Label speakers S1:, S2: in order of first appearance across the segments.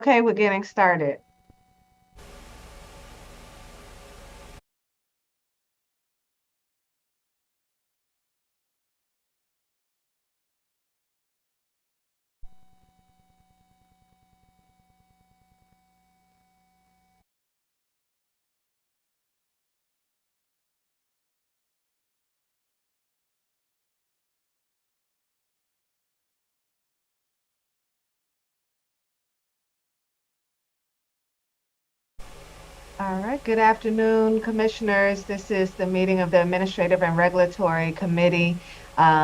S1: Okay, we're getting started. All right, good afternoon, commissioners. This is the meeting of the Administrative and Regulatory Committee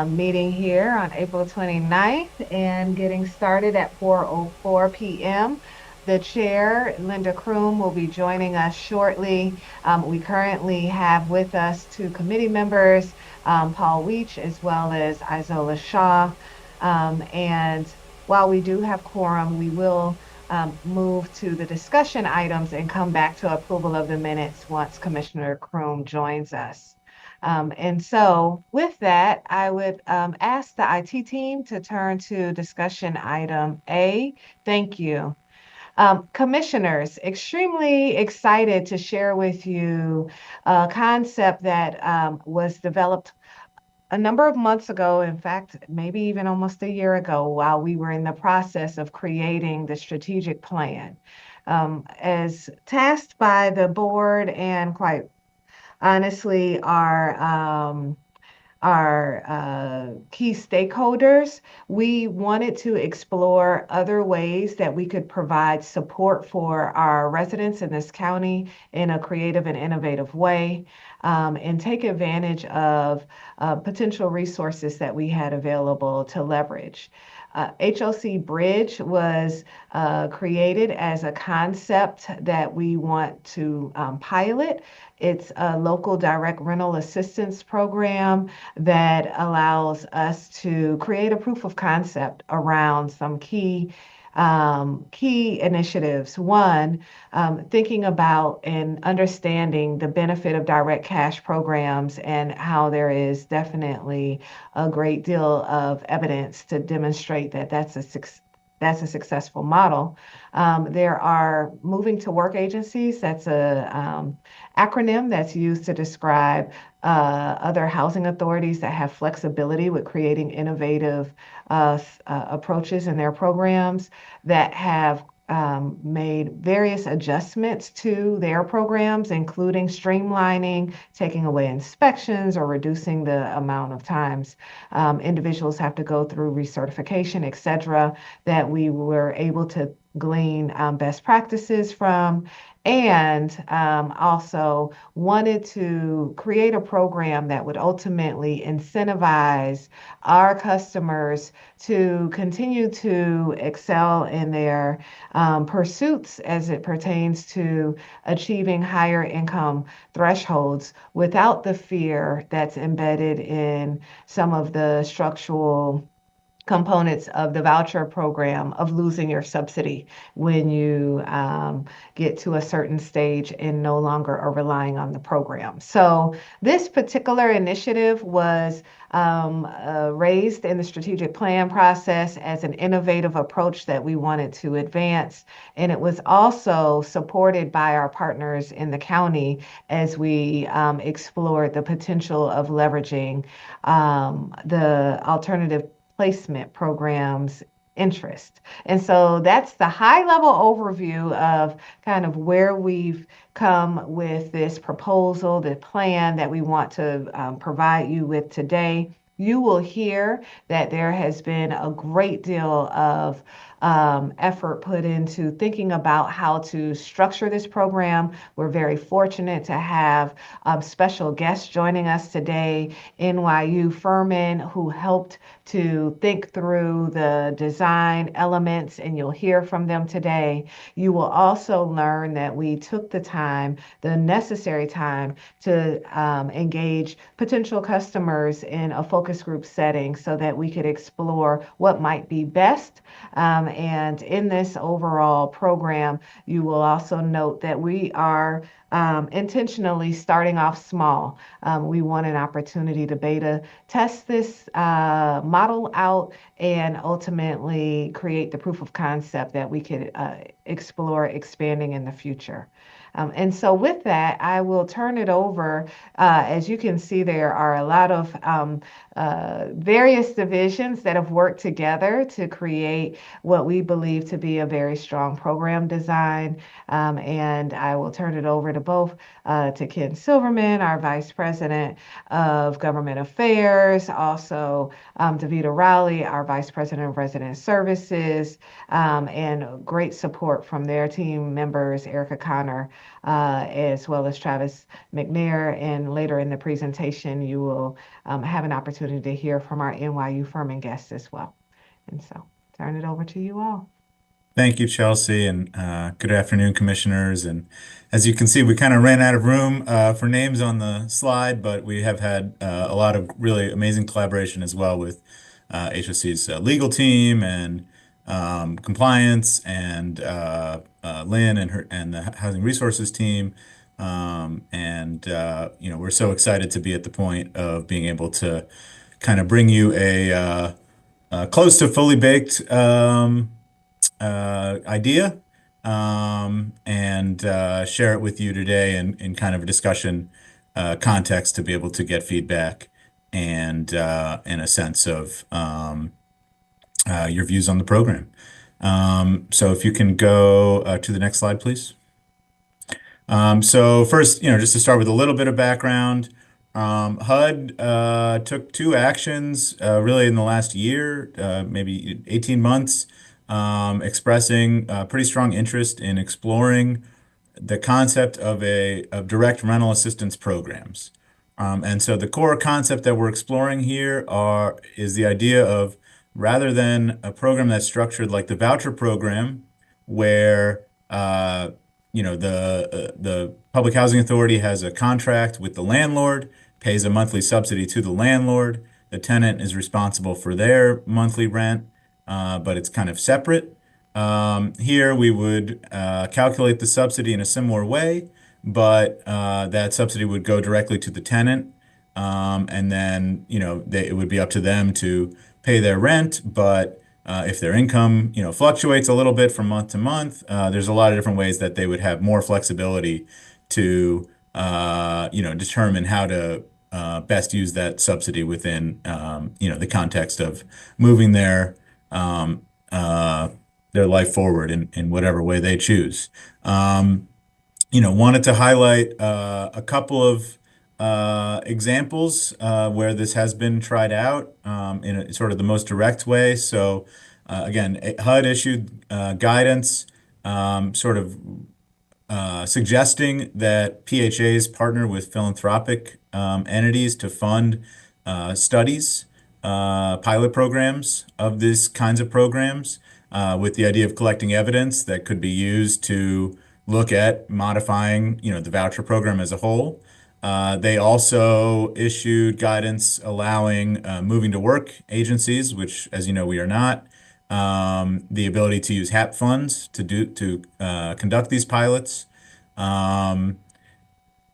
S1: meeting here on April 29th and getting started at 4:04 p.m. The chair, Linda Kroom, will be joining us shortly. We currently have with us two committee members, Paul Weech as well as Isola Shaw. And while we do have quorum, we will move to the discussion items and come back to approval of the minutes once Commissioner Kroom joins us. And so with that, I would ask the IT team to turn to discussion item A. Thank you. Commissioners, extremely excited to share with you a concept that was developed a number of months ago, in fact, maybe even almost a year ago, while we were in the process of creating the strategic plan. As tasked by the board and quite honestly, our key stakeholders, we wanted to explore other ways that we could provide support for our residents in this county in a creative and innovative way, and take advantage of potential resources that we had available to leverage. HOC Bridge was created as a concept that we want to pilot. It's a local direct rental assistance program that allows us to create a proof of concept around some key initiatives. One, thinking about and understanding the benefit of direct cash programs and how there is definitely a great deal of evidence to demonstrate that that's a successful model. There are moving to work agencies. That's a acronym that's used to describe other housing authorities that have flexibility with creating innovative approaches in their programs that have made various adjustments to their programs, including streamlining, taking away inspections, or reducing the amount of times individuals have to go through recertification, et cetera, that we were able to glean best practices from, and also wanted to create a program that would ultimately incentivize our customers to continue to excel in their pursuits as it pertains to achieving higher income thresholds without the fear that's embedded in some of the structural components of the voucher program of losing your subsidy when you get to a certain stage and no longer are relying on the program. So this particular initiative was raised in the strategic plan process as an innovative approach that we wanted to advance. And it was also supported by our partners in the county as we explored the potential of leveraging the alternative placement programs interest. And so that's the high level overview of kind of where we've come with this proposal, the plan that we want to provide you with today. You will hear that there has been a great deal of effort put into thinking about how to structure this program. We're very fortunate to have special guests joining us today, NYU Furman, who helped to think through the design elements, and you'll hear from them today. You will also learn that we took the time, the necessary time, to engage potential customers in a focus group setting so that we could explore what might be best. And in this overall program, you will also note that we are intentionally starting off small. We want an opportunity to beta test this model out and ultimately create the proof of concept that we could explore expanding in the future. And so with that, I will turn it over. As you can see, there are a lot of various divisions that have worked together to create what we believe to be a very strong program design. And I will turn it over to both to Ken Silverman, our Vice President of Government Affairs, also Davita Rowley, our Vice President of Resident Services, and great support from their team members, Erica Connor, as well as Travis McNair. And later in the presentation, you will have an opportunity to hear from our NYU Furman guests as well. And so turn it over to you all.
S2: Thank you, Chelsea, and good afternoon, commissioners. And as you can see, we kind of ran out of room for names on the slide, but we have had a lot of really amazing collaboration as well with HOC's legal team and compliance and Lynn and her and the housing resources team. We're so excited to be at the point of being able to kind of bring you a close to fully baked idea and share it with you today in kind of a discussion context to be able to get feedback and a sense of your views on the program. So if you can go to the next slide, please. So first, just to start with a little bit of background, HUD took two actions really in the last year, maybe 18 months, expressing pretty strong interest in exploring the concept of direct rental assistance programs. And so the core concept that we're exploring here is the idea of, rather than a program that's structured like the voucher program, where the Public Housing Authority has a contract with the landlord, pays a monthly subsidy to the landlord. The tenant is responsible for their monthly rent, but it's kind of separate. Here we would calculate the subsidy in a similar way, but that subsidy would go directly to the tenant. And then, it would be up to them to pay their rent. But if their income, fluctuates a little bit from month to month, there's a lot of different ways that they would have more flexibility to, determine how to best use that subsidy within, the context of moving their life forward in whatever way they choose. Wanted to highlight a couple of examples where this has been tried out in a sort of the most direct way. So again, HUD issued guidance sort of suggesting that PHAs partner with philanthropic entities to fund studies, pilot programs of these kinds of programs, with the idea of collecting evidence that could be used to look at modifying, the voucher program as a whole. They also issued guidance allowing moving to work agencies, which, as you know, we are not, the ability to use HAP funds to conduct these pilots.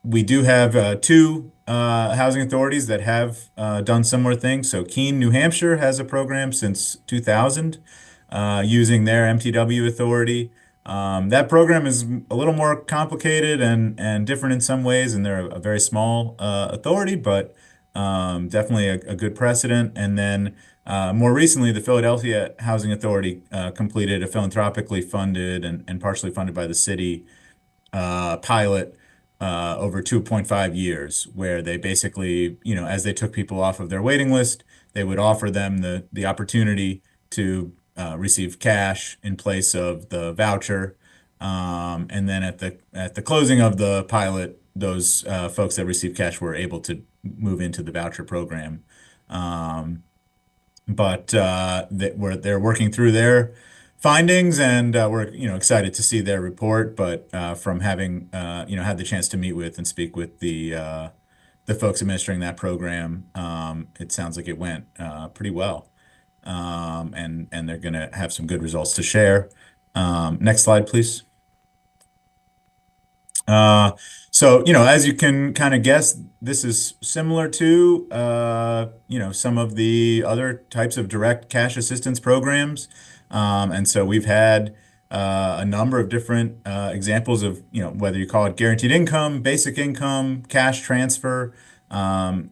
S2: We do have two housing authorities that have done similar things. So Keene, New Hampshire has a program since 2000 using their MTW authority. That program is a little more complicated and different in some ways, and they're a very small authority, but definitely a good precedent. And then more recently, the Philadelphia Housing Authority completed a philanthropically funded and partially funded by the city pilot over 2.5 years, where they basically, as they took people off of their waiting list, they would offer them the opportunity to receive cash in place of the voucher. And then at the closing of the pilot, those folks that received cash were able to move into the voucher program. But they're working through their findings, and we're excited to see their report. But from having had the chance to meet with and speak with the folks administering that program, it sounds like it went pretty well, and they're going to have some good results to share. Next slide, please. So, as you can kind of guess, this is similar to, some of the other types of direct cash assistance programs. And so we've had a number of different examples of, whether you call it guaranteed income, basic income, cash transfer, and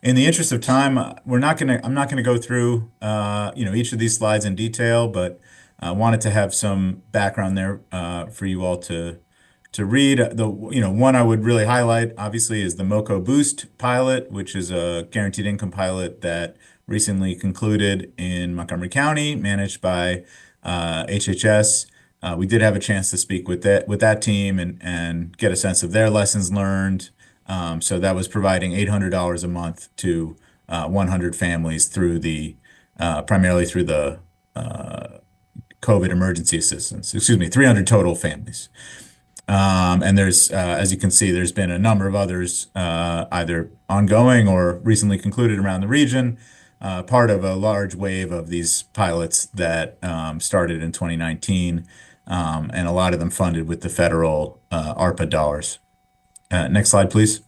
S2: in the interest of time, I'm not gonna go through, each of these slides in detail, but I wanted to have some background there for you all to read. One I would really highlight, obviously, is the MoCo Boost pilot, which is a guaranteed income pilot that recently concluded in Montgomery County, managed by HHS. We did have a chance to speak with that team and get a sense of their lessons learned. So that was providing $800 a month to 100 families primarily through the COVID emergency assistance. Excuse me, 300 total families. And as you can see, there's been a number of others, either ongoing or recently concluded around the region, part of a large wave of these pilots that started in 2019, and a lot of them funded with the federal ARPA dollars. Next slide, please.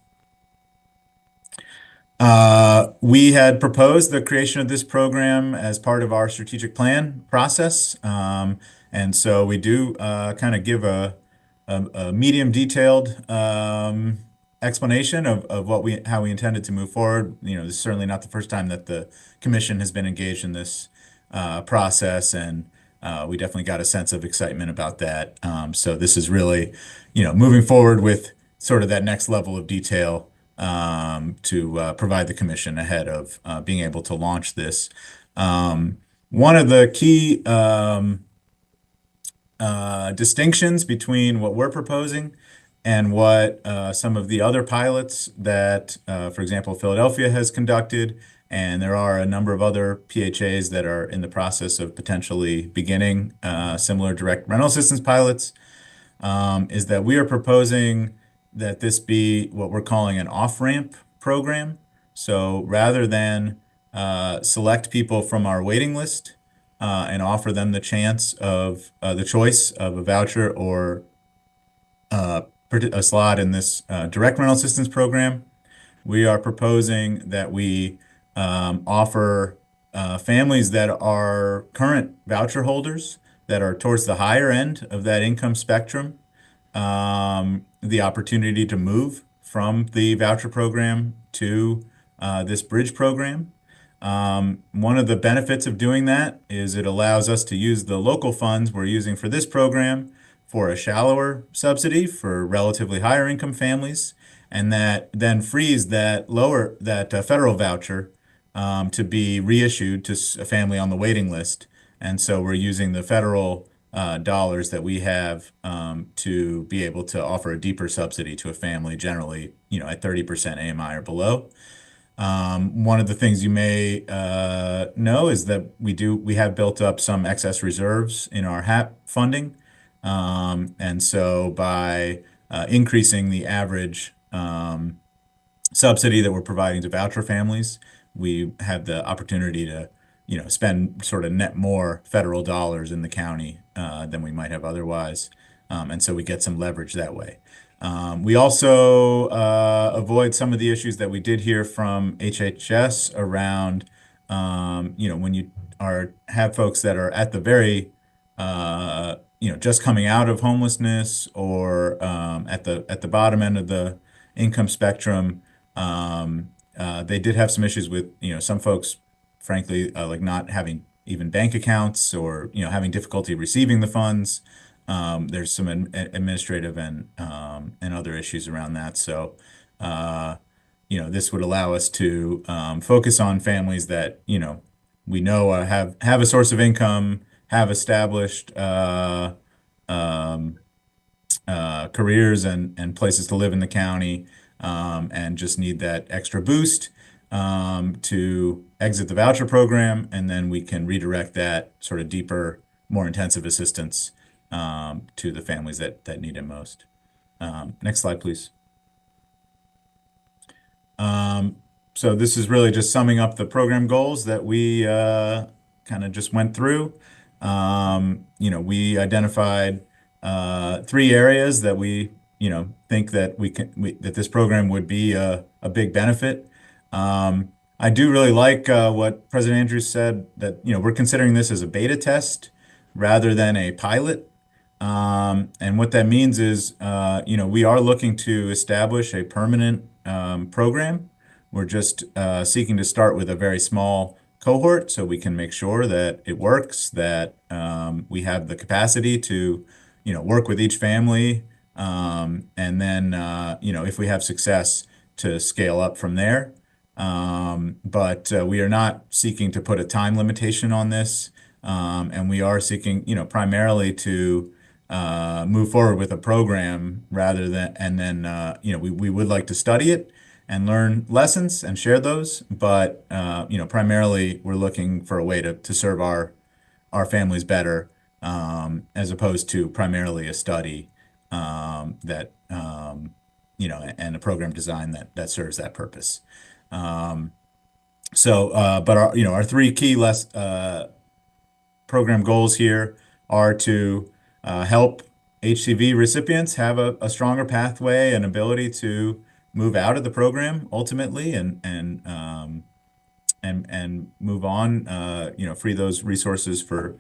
S2: We had proposed the creation of this program as part of our strategic plan process. And so we do kind of give a medium detailed explanation of how we intended to move forward. This is certainly not the first time that the commission has been engaged in this process, and we definitely got a sense of excitement about that. So this is really, moving forward with sort of that next level of detail to provide the commission ahead of being able to launch this. One of the key distinctions between what we're proposing and what some of the other pilots that, for example, Philadelphia has conducted, and there are a number of other PHAs that are in the process of potentially beginning similar direct rental assistance pilots, is that we are proposing that this be what we're calling an off-ramp program. So rather than select people from our waiting list and offer them the choice of a voucher or a slot in this direct rental assistance program, we are proposing that we offer families that are current voucher holders that are towards the higher end of that income spectrum the opportunity to move from the voucher program to this bridge program. One of the benefits of doing that is it allows us to use the local funds we're using for this program for a shallower subsidy for relatively higher income families, and that then frees that federal voucher to be reissued to a family on the waiting list. And so we're using the federal dollars that we have to be able to offer a deeper subsidy to a family, generally, at 30% AMI or below. One of the things you may know is that we have built up some excess reserves in our HAP funding. And so by increasing the average subsidy that we're providing to voucher families, we have the opportunity to, spend sort of net more federal dollars in the county than we might have otherwise. And so we get some leverage that way. We also avoid some of the issues that we did hear from HHS around, when you have folks that are at the very, just coming out of homelessness or at the bottom end of the income spectrum. They did have some issues with, some folks, frankly, like not having even bank accounts or, having difficulty receiving the funds. There's some administrative and other issues around that. So, this would allow us to focus on families that, we know have a source of income, have established careers and places to live in the county, and just need that extra boost to exit the voucher program, and then we can redirect that sort of deeper, more intensive assistance to the families that need it most. Next slide, please. So this is really just summing up the program goals that we kind of just went through. We identified 3 areas that we think that that this program would be a big benefit. I do really like what President Andrews said, that we're considering this as a beta test. rather than a pilot. And what that means is, we are looking to establish a permanent program. We're just seeking to start with a very small cohort so we can make sure that it works, that we have the capacity to, work with each family, and then, if we have success, to scale up from there. But we are not seeking to put a time limitation on this, and we are seeking, primarily to move forward with a program rather than, and then, we would like to study it and learn lessons and share those. But, primarily we're looking for a way to serve our families better, as opposed to primarily a study, and a program design that serves that purpose. But our three key program goals here are to help HCV recipients have a stronger pathway and ability to move out of the program ultimately, and move on, free those resources for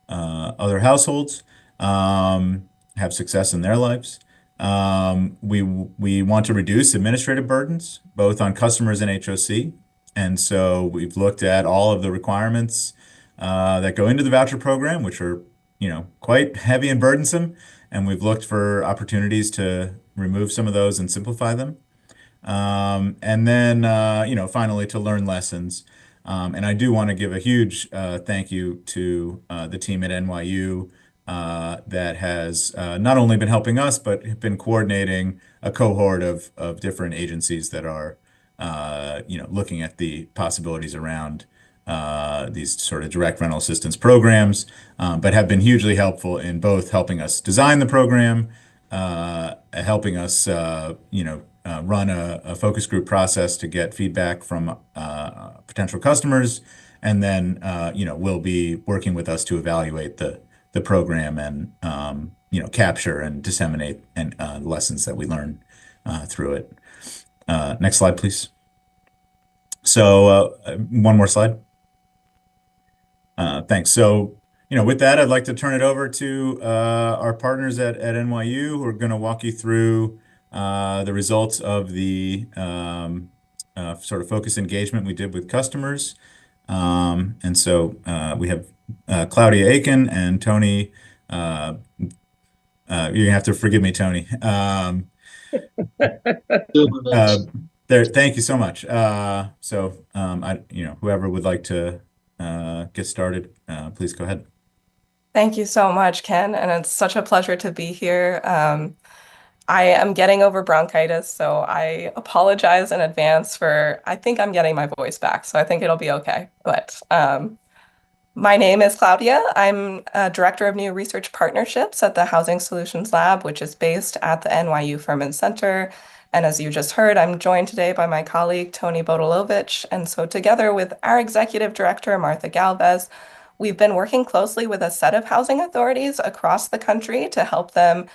S2: other households, have success in their lives. We want to reduce administrative burdens, both on customers and HOC. And so we've looked at all of the requirements that go into the voucher program, which are, quite heavy and burdensome. And we've looked for opportunities to remove some of those and simplify them. And then, finally, to learn lessons. And I do want to give a huge thank you to the team at NYU that has not only been helping us, but have been coordinating a cohort of different agencies that are, looking at the possibilities around these sort of direct rental assistance programs, but have been hugely helpful in both helping us design the program, helping us, run a focus group process to get feedback from potential customers, and then, will be working with us to evaluate the program and, capture and disseminate and lessons that we learn through it. Next slide, please. So one more slide. Thanks. So, with that, I'd like to turn it over to our partners at NYU, who are going to walk you through the results of the sort of focus engagement we did with customers. And so we have Claudia Aiken and Tony. You're gonna have to forgive me, Tony. Thank you so much. Whoever would like to get started, please go ahead.
S3: Thank you so much, Ken, and it's such a pleasure to be here. I am getting over bronchitis, so I apologize in advance I think I'm getting my voice back, so I think it'll be okay. But my name is Claudia. I'm a Director of New Research Partnerships at the Housing Solutions Lab, which is based at the NYU Furman Center. And as you just heard, I'm joined today by my colleague, Tony Bodalovich. And so together with our Executive Director, Martha Galvez, we've been working closely with a set of housing authorities across the country to help them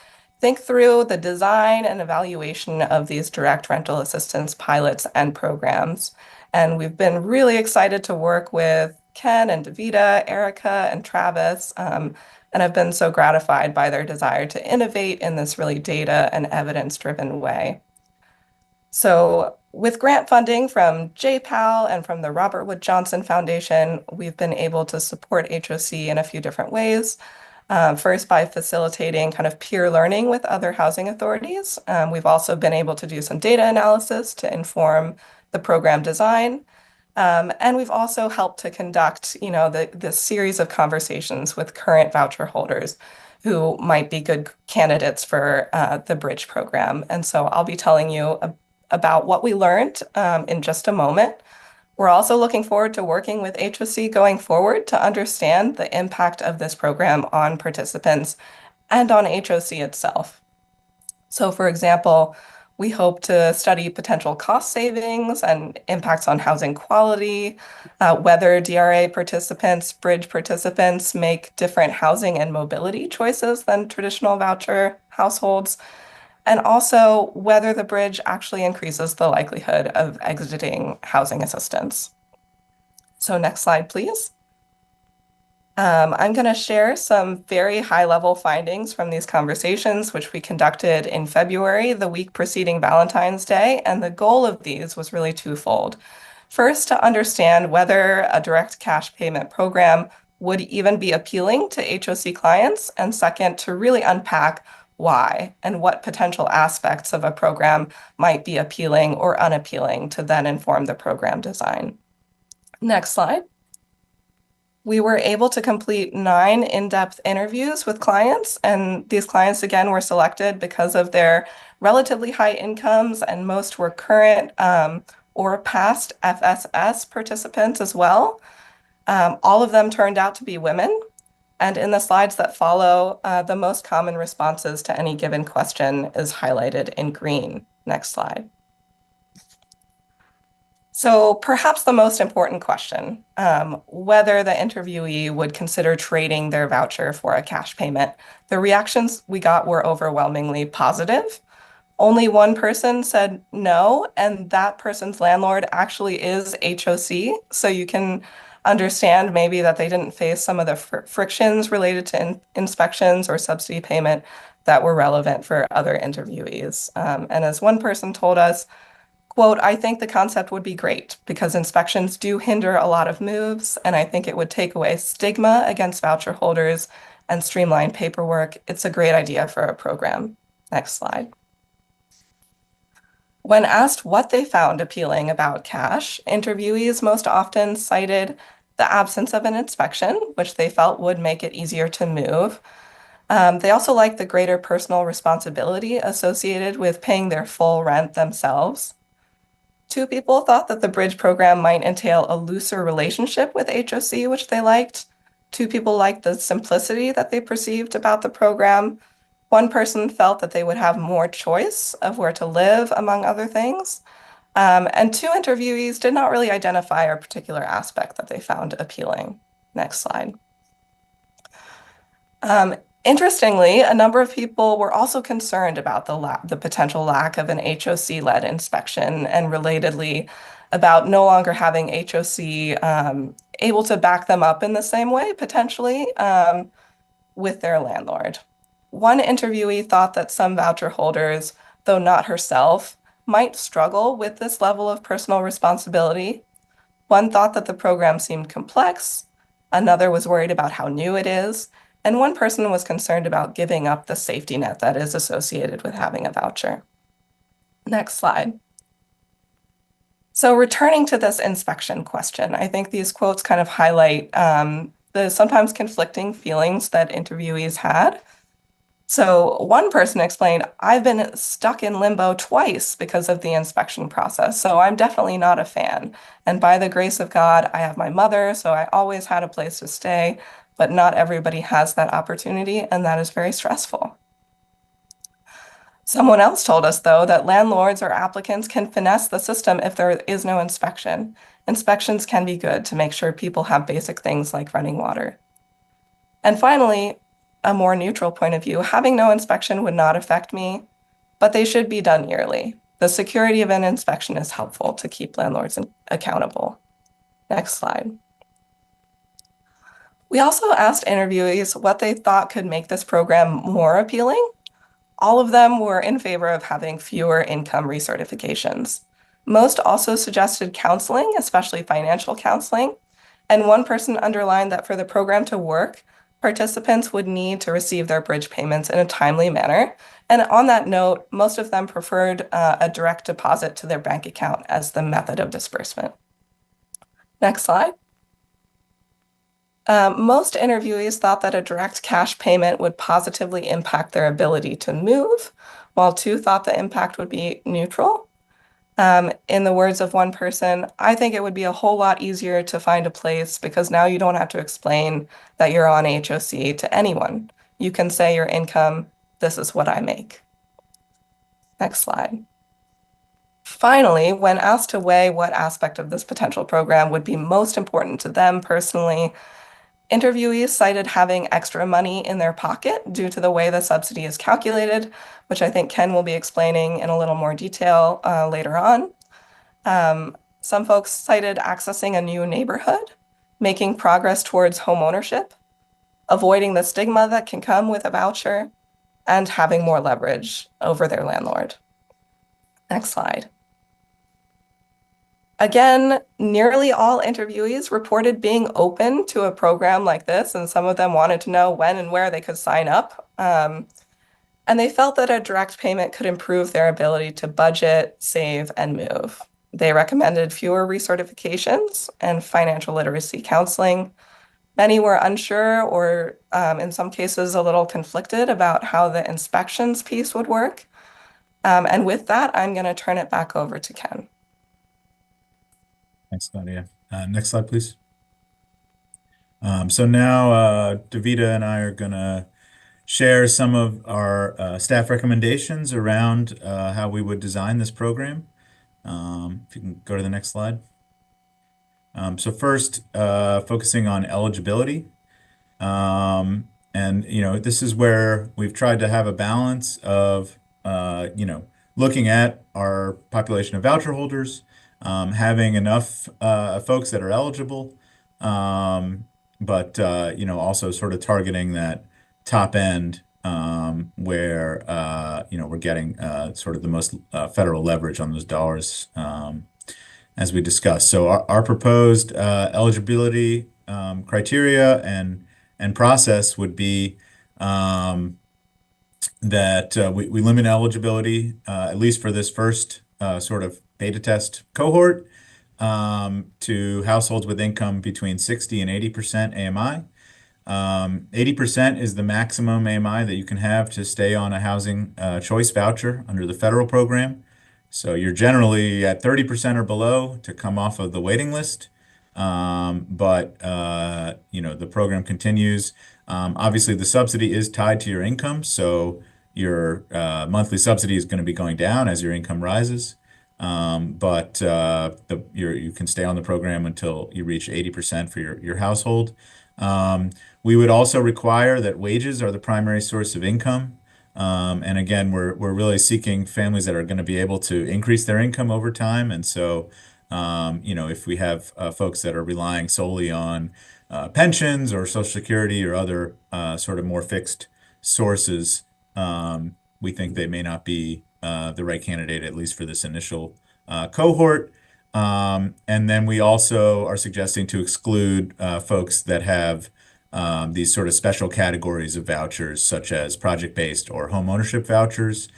S3: think through the design and evaluation of these direct rental assistance pilots and programs. And we've been really excited to work with Ken and Davida, Erica, and Travis, and have been so gratified by their desire to innovate in this really data and evidence-driven way. So with grant funding from JPAL and from the Robert Wood Johnson Foundation, we've been able to support HOC in a few different ways. First, by facilitating kind of peer learning with other housing authorities. We've also been able to do some data analysis to inform the program design. And we've also helped to conduct, this series of conversations with current voucher holders who might be good candidates for the Bridge program. And so I'll be telling you about what we learned in just a moment. We're also looking forward to working with HOC going forward to understand the impact of this program on participants and on HOC itself. So, for example, we hope to study potential cost savings and impacts on housing quality, whether DRA participants, Bridge participants make different housing and mobility choices than traditional voucher households, and also whether the Bridge actually increases the likelihood of exiting housing assistance. So next slide, please. I'm going to share some very high-level findings from these conversations, which we conducted in February, the week preceding Valentine's Day, and the goal of these was really twofold. First, to understand whether a direct cash payment program would even be appealing to HOC clients, and second, to really unpack why and what potential aspects of a program might be appealing or unappealing to then inform the program design. Next slide. We were able to complete 9 in-depth interviews with clients, and these clients, again, were selected because of their relatively high incomes, and most were current or past FSS participants as well. All of them turned out to be women, and in the slides that follow, the most common responses to any given question is highlighted in green. Next slide. So perhaps the most important question, whether the interviewee would consider trading their voucher for a cash payment. The reactions we got were overwhelmingly positive. Only one person said no, and that person's landlord actually is HOC. So you can understand maybe that they didn't face some of the frictions related to inspections or subsidy payment that were relevant for other interviewees. And as one person told us, quote, I think the concept would be great because inspections do hinder a lot of moves, and I think it would take away stigma against voucher holders and streamline paperwork. It's a great idea for a program. Next slide. When asked what they found appealing about cash, interviewees most often cited the absence of an inspection, which they felt would make it easier to move. They also liked the greater personal responsibility associated with paying their full rent themselves. 2 people thought that the bridge program might entail a looser relationship with HOC, which they liked. 2 people liked the simplicity that they perceived about the program. 1 person felt that they would have more choice of where to live, among other things. And 2 interviewees did not really identify a particular aspect that they found appealing. Next slide. Interestingly, a number of people were also concerned about the potential lack of an HOC-led inspection, and relatedly about no longer having HOC able to back them up in the same way, potentially, with their landlord. One interviewee thought that some voucher holders, though not herself, might struggle with this level of personal responsibility. One thought that the program seemed complex. Another was worried about how new it is. And one person was concerned about giving up the safety net that is associated with having a voucher. Next slide. So returning to this inspection question, I think these quotes kind of highlight the sometimes conflicting feelings that interviewees had. So one person explained, I've been stuck in limbo twice because of the inspection process, so I'm definitely not a fan. And by the grace of God, I have my mother, so I always had a place to stay, but not everybody has that opportunity, and that is very stressful. Someone else told us, though, that landlords or applicants can finesse the system if there is no inspection. Inspections can be good to make sure people have basic things like running water. And finally, a more neutral point of view, having no inspection would not affect me, but they should be done yearly. The security of an inspection is helpful to keep landlords accountable. Next slide. We also asked interviewees what they thought could make this program more appealing. All of them were in favor of having fewer income recertifications. Most also suggested counseling, especially financial counseling. And one person underlined that for the program to work, participants would need to receive their bridge payments in a timely manner. And on that note, most of them preferred a direct deposit to their bank account as the method of disbursement. Next slide. Most interviewees thought that a direct cash payment would positively impact their ability to move, while 2 thought the impact would be neutral. In the words of one person, I think it would be a whole lot easier to find a place because now you don't have to explain that you're on HOC to anyone. You can say your income, this is what I make. Next slide. Finally, when asked to weigh what aspect of this potential program would be most important to them personally, interviewees cited having extra money in their pocket due to the way the subsidy is calculated, which I think Ken will be explaining in a little more detail later on. Some folks cited accessing a new neighborhood, making progress towards home ownership, avoiding the stigma that can come with a voucher, and having more leverage over their landlord. Next slide. Again, nearly all interviewees reported being open to a program like this, and some of them wanted to know when and where they could sign up. And they felt that a direct payment could improve their ability to budget, save, and move. They recommended fewer recertifications and financial literacy counseling. Many were unsure or, in some cases, a little conflicted about how the inspections piece would work. And with that, I'm going to turn it back over to Ken.
S2: Thanks, Claudia. Next slide, please. So now Davida and I are going to share some of our staff recommendations around how we would design this program. If you can go to the next slide. So first, focusing on eligibility. And, this is where we've tried to have a balance of, looking at our population of voucher holders, having enough folks that are eligible, but, also sort of targeting that top end where, we're getting sort of the most federal leverage on those dollars, as we discussed. So our proposed eligibility criteria and process would be that we limit eligibility, at least for this first sort of beta test cohort, to households with income between 60 and 80% AMI. 80% is the maximum AMI that you can have to stay on a housing choice voucher under the federal program. So you're generally at 30% or below to come off of the waiting list. But the program continues. Obviously, the subsidy is tied to your income, so your monthly subsidy is going to be going down as your income rises. But you can stay on the program until you reach 80% for your household. We would also require that wages are the primary source of income. And again, we're really seeking families that are going to be able to increase their income over time. And so, if we have folks that are relying solely on pensions or Social Security or other sort of more fixed sources, we think they may not be the right candidate, at least for this initial cohort. And then we also are suggesting to exclude folks that have these sort of special categories of vouchers, such as project-based or home ownership vouchers,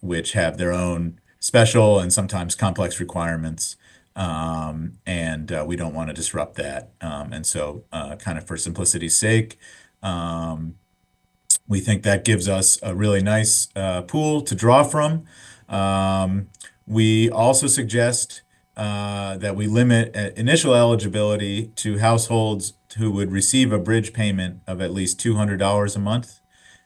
S2: which have their own special and sometimes complex requirements. And we don't want to disrupt that. And so kind of for simplicity's sake, we think that gives us a really nice pool to draw from. We also suggest that we limit initial eligibility to households who would receive a bridge payment of at least $200 a month.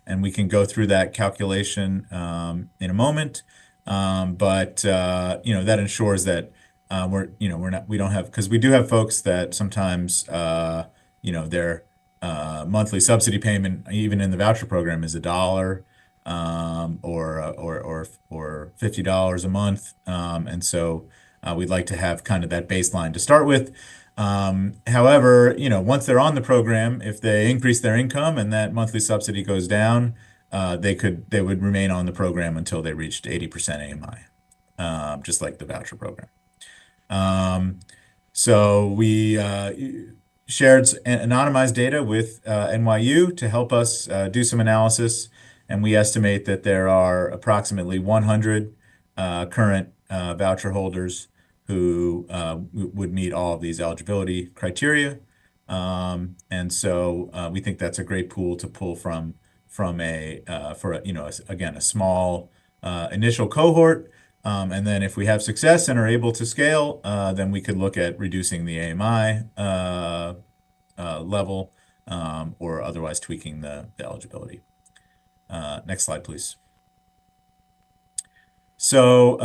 S2: And we can go through that calculation in a moment. But that ensures that we don't have, because we do have folks that sometimes their monthly subsidy payment, even in the voucher program, is $1 or $50 a month. And so we'd like to have kind of that baseline to start with. However, once they're on the program, if they increase their income and that monthly subsidy goes down, they would remain on the program until they reached 80% AMI, just like the voucher program. So we shared anonymized data with NYU to help us do some analysis, and we estimate that there are approximately 100 current voucher holders who would meet all of these eligibility criteria. And so we think that's a great pool to pull from again, a small initial cohort. And then if we have success and are able to scale, then we could look at reducing the AMI level or otherwise tweaking the eligibility. Next slide, please. So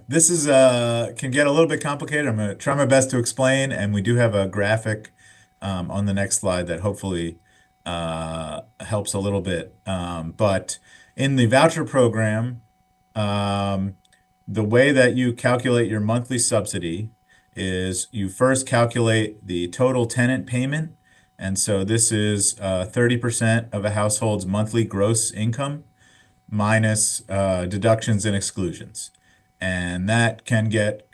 S2: this can get a little bit complicated. I'm going to try my best to explain, and we do have a graphic on the next slide that hopefully helps a little bit. But in the voucher program, the way that you calculate your monthly subsidy is you first calculate the total tenant payment, And so this is 30% of a household's monthly gross income minus deductions and exclusions. And that can get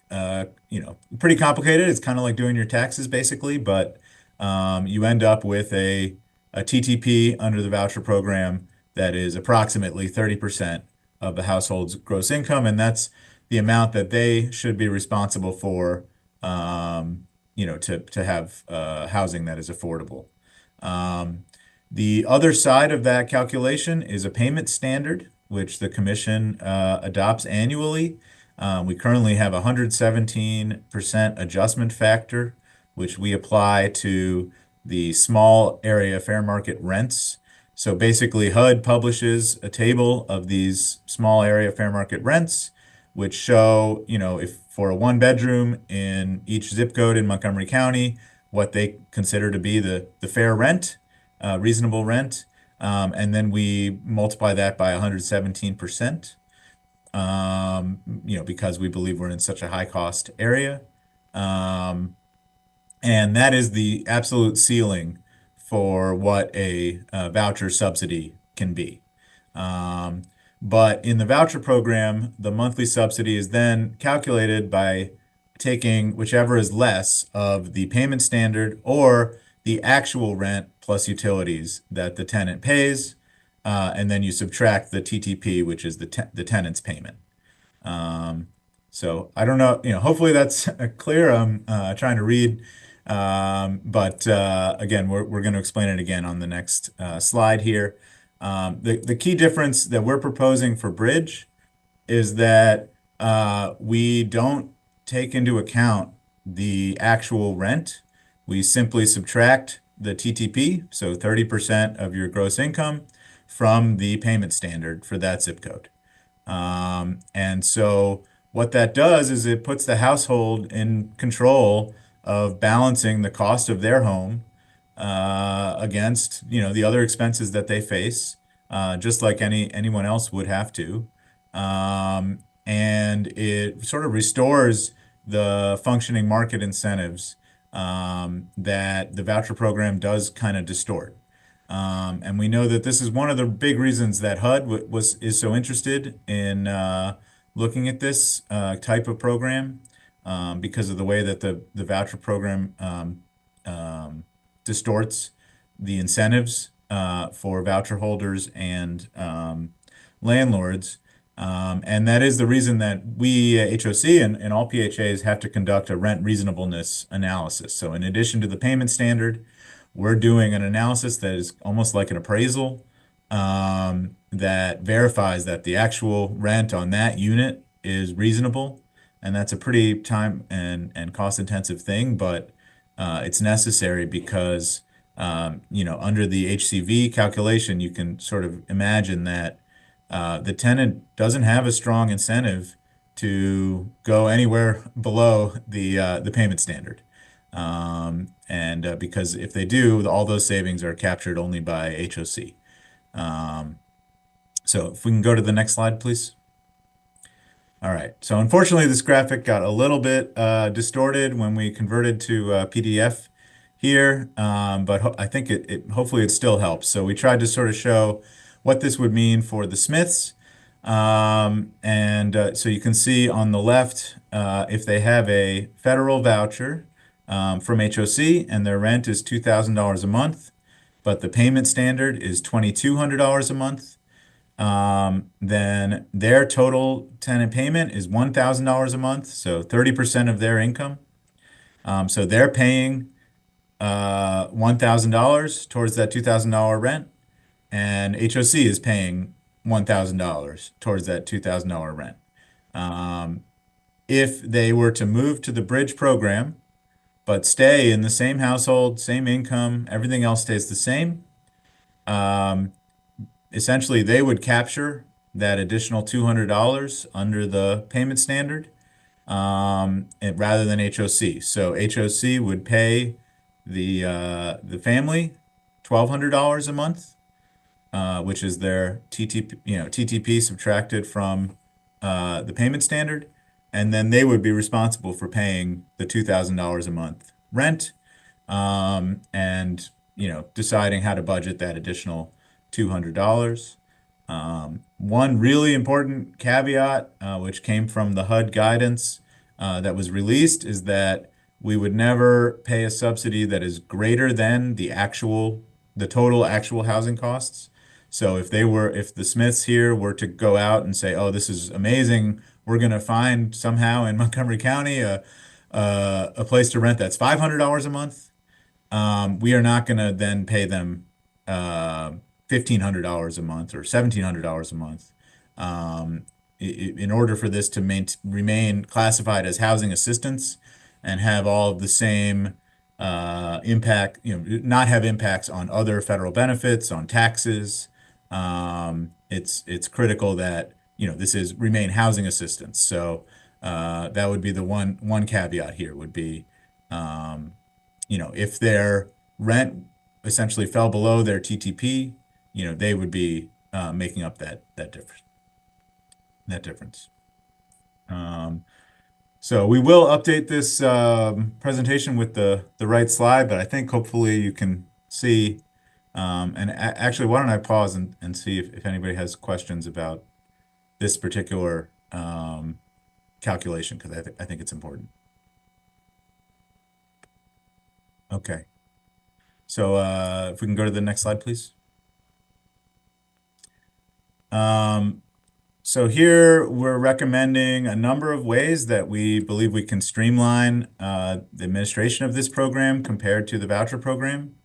S2: pretty complicated. It's kind of like doing your taxes basically, but you end up with a TTP under the voucher program that is approximately 30% of the household's gross income, and that's the amount that they should be responsible for, to have housing that is affordable. The other side of that calculation is a payment standard, which the commission adopts annually. We currently have a 117% adjustment factor, which we apply to the small area fair market rents. So basically, HUD publishes a table of these small area fair market rents, which show, if for a one bedroom in each zip code in Montgomery County, what they consider to be the fair rent, reasonable rent. And then we multiply that by 117%, because we believe we're in such a high cost area. And that is the absolute ceiling for what a voucher subsidy can be. But in the voucher program, the monthly subsidy is then calculated by taking whichever is less of the payment standard or the actual rent plus utilities that the tenant pays, and then you subtract the TTP, which is the tenant's payment. So I don't know, hopefully that's clear. I'm trying to read, but again, we're going to explain it again on the next slide here. The key difference that we're proposing for Bridge is that we don't take into account the actual rent. We simply subtract the TTP, so 30% of your gross income, from the payment standard for that zip code. And so what that does is it puts the household in control of balancing the cost of their home against, the other expenses that they face, just like anyone else would have to. And it sort of restores the functioning market incentives that the voucher program does kind of distort. And we know that this is one of the big reasons that HUD is so interested in looking at this type of program, because of the way that the voucher program distorts the incentives for voucher holders and landlords. And that is the reason that we, HOC and all PHAs, have to conduct a rent reasonableness analysis. So in addition to the payment standard, we're doing an analysis that is almost like an appraisal, that verifies that the actual rent on that unit is reasonable. And that's a pretty time and cost intensive thing, but it's necessary because, under the HCV calculation, you can sort of imagine that the tenant doesn't have a strong incentive to go anywhere below the payment standard. And because if they do, all those savings are captured only by HOC. So if we can go to the next slide, please. All right. So unfortunately, this graphic got a little bit distorted when we converted to PDF here, but I think hopefully it still helps. So we tried to sort of show what this would mean for the Smiths. So you can see on the left, if they have a federal voucher from HOC and their rent is $2,000 a month, but the payment standard is $2,200 a month, then their total tenant payment is $1,000 a month, so 30% of their income. So they're paying $1,000 towards that $2,000 rent, and HOC is paying $1,000 towards that $2,000 rent. If they were to move to the Bridge program, but stay in the same household, same income, everything else stays the same, essentially they would capture that additional $200 under the payment standard, rather than HOC. So HOC would pay the family $1,200 a month, which is their TTP subtracted from the payment standard, and then they would be responsible for paying the $2,000 a month rent. And deciding how to budget that additional $200. One really important caveat, which came from the HUD guidance that was released, is that we would never pay a subsidy that is greater than the total actual housing costs. So if the Smiths here were to go out and say, "Oh, this is amazing, we're going to find somehow in Montgomery County a place to rent that's $500 a month," we are not going to then pay them uh, $1,500 a month or $1,700 a month. In order for this to remain classified as housing assistance and have all of the same impact, not have impacts on other federal benefits, on taxes, it's critical that this is remain housing assistance. So that would be the one caveat here would be if their rent essentially fell below their TTP, they would be making up that difference. So we will update this presentation with the right slide, but I think hopefully you can see. And actually, why don't I pause and see if anybody has questions about this particular calculation, because I think it's important. Okay. So if we can go to the next slide, please. So here we're recommending a number of ways that we believe we can streamline the administration of this program compared to the voucher program.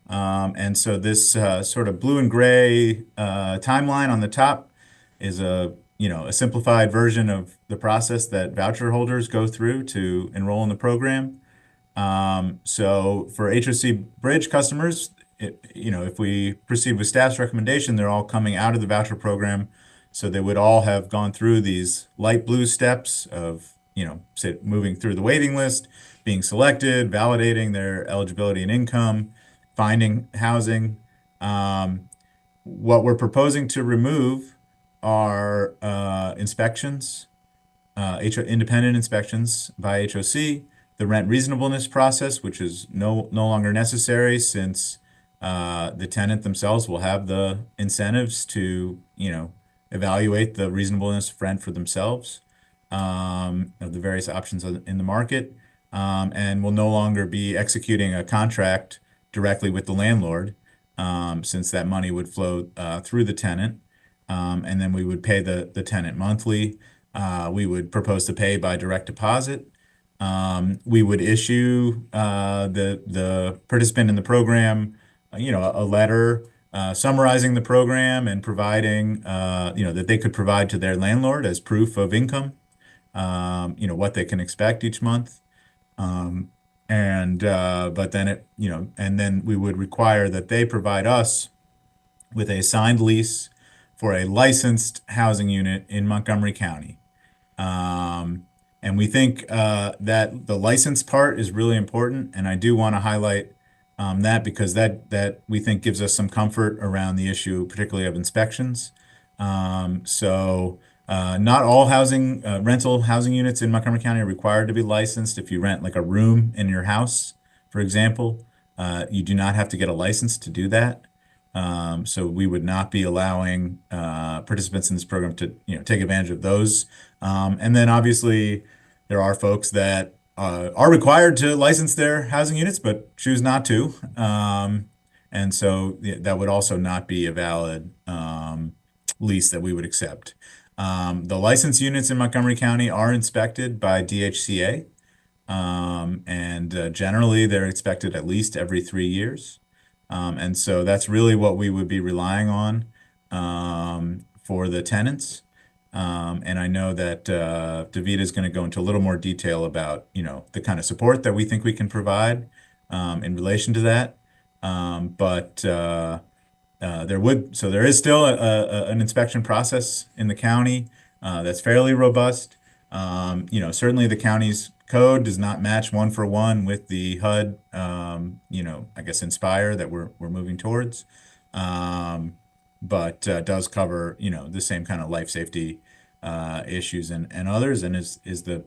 S2: And so this sort of blue and gray timeline on the top is a simplified version of the process that voucher holders go through to enroll in the program. So for HOC Bridge customers, if we proceed with staff's recommendation, they're all coming out of the voucher program. So they would all have gone through these light blue steps of, say, moving through the waiting list, being selected, validating their eligibility and income, finding housing. What we're proposing to remove are inspections, independent inspections by HOC, the rent reasonableness process, which is no longer necessary since the tenant themselves will have the incentives to, evaluate the reasonableness of rent for themselves, of the various options in the market, and will no longer be executing a contract directly with the landlord, since that money would flow through the tenant, and then we would pay the tenant monthly. We would propose to pay by direct deposit. We would issue the participant in the program, a letter summarizing the program and providing, that they could provide to their landlord as proof of income, what they can expect each month. But then and then we would require that they provide us with a signed lease for a licensed housing unit in Montgomery County. And we think that the license part is really important, and I do want to highlight that because that we think gives us some comfort around the issue, particularly of inspections. So not all rental housing units in Montgomery County are required to be licensed. If you rent like a room in your house, for example, you do not have to get a license to do that. So we would not be allowing participants in this program to take advantage of those. And then obviously there are folks that are required to license their housing units but choose not to. And so that would also not be a valid lease that we would accept. The licensed units in Montgomery County are inspected by DHCA, and generally they're inspected at least every 3 years. And so that's really what we would be relying on for the tenants. And I know that Davida is going to go into a little more detail about the kind of support that we think we can provide in relation to that. But there is still an inspection process in the county that's fairly robust. Certainly the county's code does not match one for one with the HUD, I guess Inspire that we're moving towards, but does cover the same kind of life safety issues and others, and is the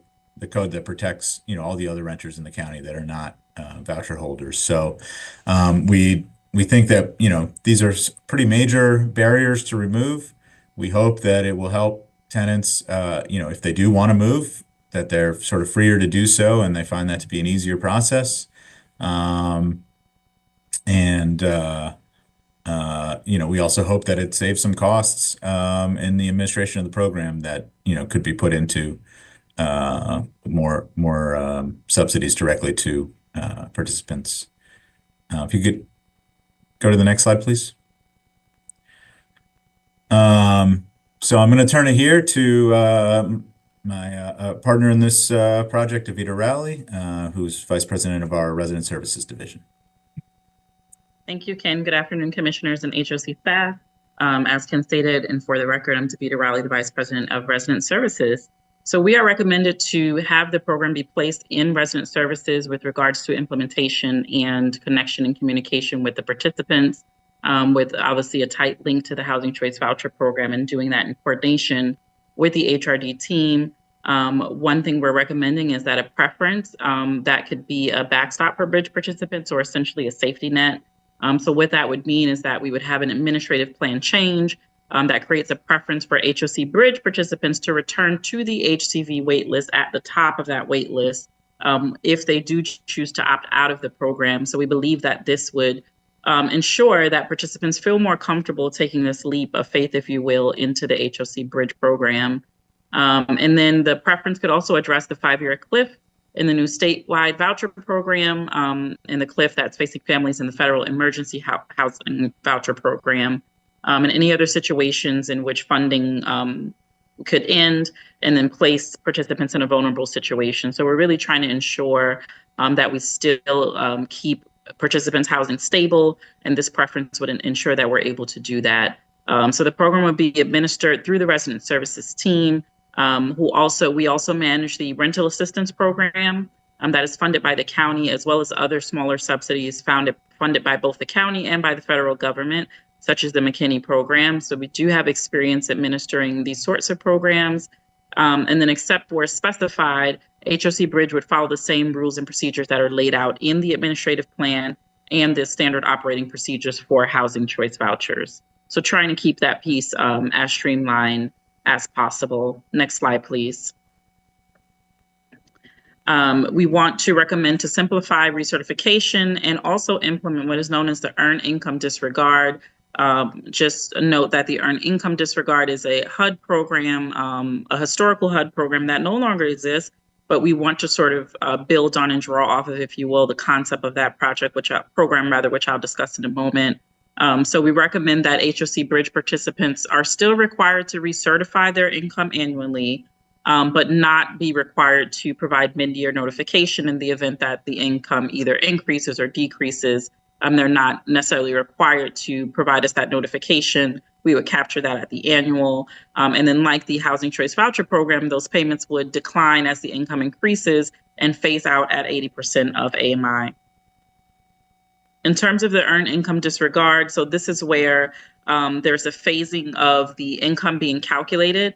S2: code that protects all the other renters in the county that are not voucher holders. So we think that, these are pretty major barriers to remove. We hope that it will help tenants, if they do want to move, that they're sort of freer to do so and they find that to be an easier process. Um, and we also hope that it saves some costs in the administration of the program that, could be put into more subsidies directly to participants. If you could go to the next slide, please. So I'm going to turn it here to my partner in this project, Avita Rowley, who's Vice President of our Resident Services Division.
S4: Thank you, Ken. Good afternoon, commissioners and HOC staff. As Ken stated, and for the record, I'm Avita Rowley, the Vice President of Resident Services. So we are recommended to have the program be placed in resident services with regards to implementation and connection and communication with the participants, with obviously a tight link to the Housing Choice Voucher Program, and doing that in coordination with the HRD team. One thing we're recommending is that a preference that could be a backstop for bridge participants, or essentially a safety net. So what that would mean is that we would have an administrative plan change that creates a preference for HOC bridge participants to return to the HCV waitlist at the top of that waitlist if they do choose to opt out of the program. So we believe that this would ensure that participants feel more comfortable taking this leap of faith, if you will, into the HOC bridge program. And then the preference could also address the 5-year cliff in the new statewide voucher program, and the cliff that's facing families in the federal emergency housing voucher program, and any other situations in which funding could end and then place participants in a vulnerable situation. So we're really trying to ensure that we still keep participants' housing stable, and this preference would ensure that we're able to do that. So the program would be administered through the resident services team, we also manage the rental assistance program that is funded by the county, as well as other smaller subsidies funded by both the county and by the federal government, such as the McKinney program. So we do have experience administering these sorts of programs. And then, except where specified, HOC Bridge would follow the same rules and procedures that are laid out in the administrative plan and the standard operating procedures for housing choice vouchers. So trying to keep that piece as streamlined as possible. Next slide, please. We want to recommend to simplify recertification and also implement what is known as the earned income disregard. Just note that the earned income disregard is a HUD program, a historical HUD program that no longer exists, but we want to sort of build on and draw off of, if you will, the concept of that program, which I'll discuss in a moment. So we recommend that HOC Bridge participants are still required to recertify their income annually, but not be required to provide mid-year notification in the event that the income either increases or decreases. They're not necessarily required to provide us that notification. We would capture that at the annual. And then, like the Housing Choice Voucher Program, those payments would decline as the income increases and phase out at 80% of AMI. In terms of the earned income disregard, so this is where there's a phasing of the income being calculated.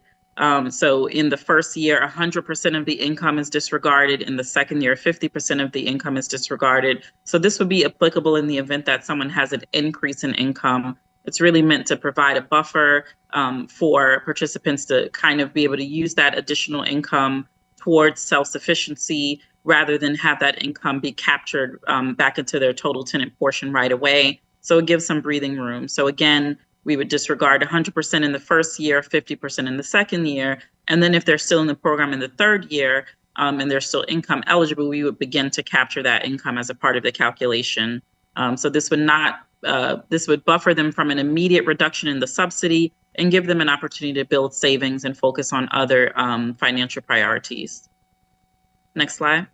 S4: So in the first year, 100% of the income is disregarded. In the second year, 50% of the income is disregarded. So this would be applicable in the event that someone has an increase in income. It's really meant to provide a buffer for participants to kind of be able to use that additional income towards self-sufficiency, rather than have that income be captured back into their total tenant portion right away. So it gives some breathing room. So again, we would disregard 100% in the first year, 50% in the second year. And then if they're still in the program in the third year and they're still income eligible, we would begin to capture that income as a part of the calculation. So this would buffer them from an immediate reduction in the subsidy and give them an opportunity to build savings and focus on other financial priorities. Next slide.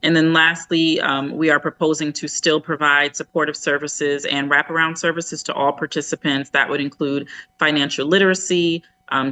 S4: And then lastly, we are proposing to still provide supportive services and wraparound services to all participants. That would include financial literacy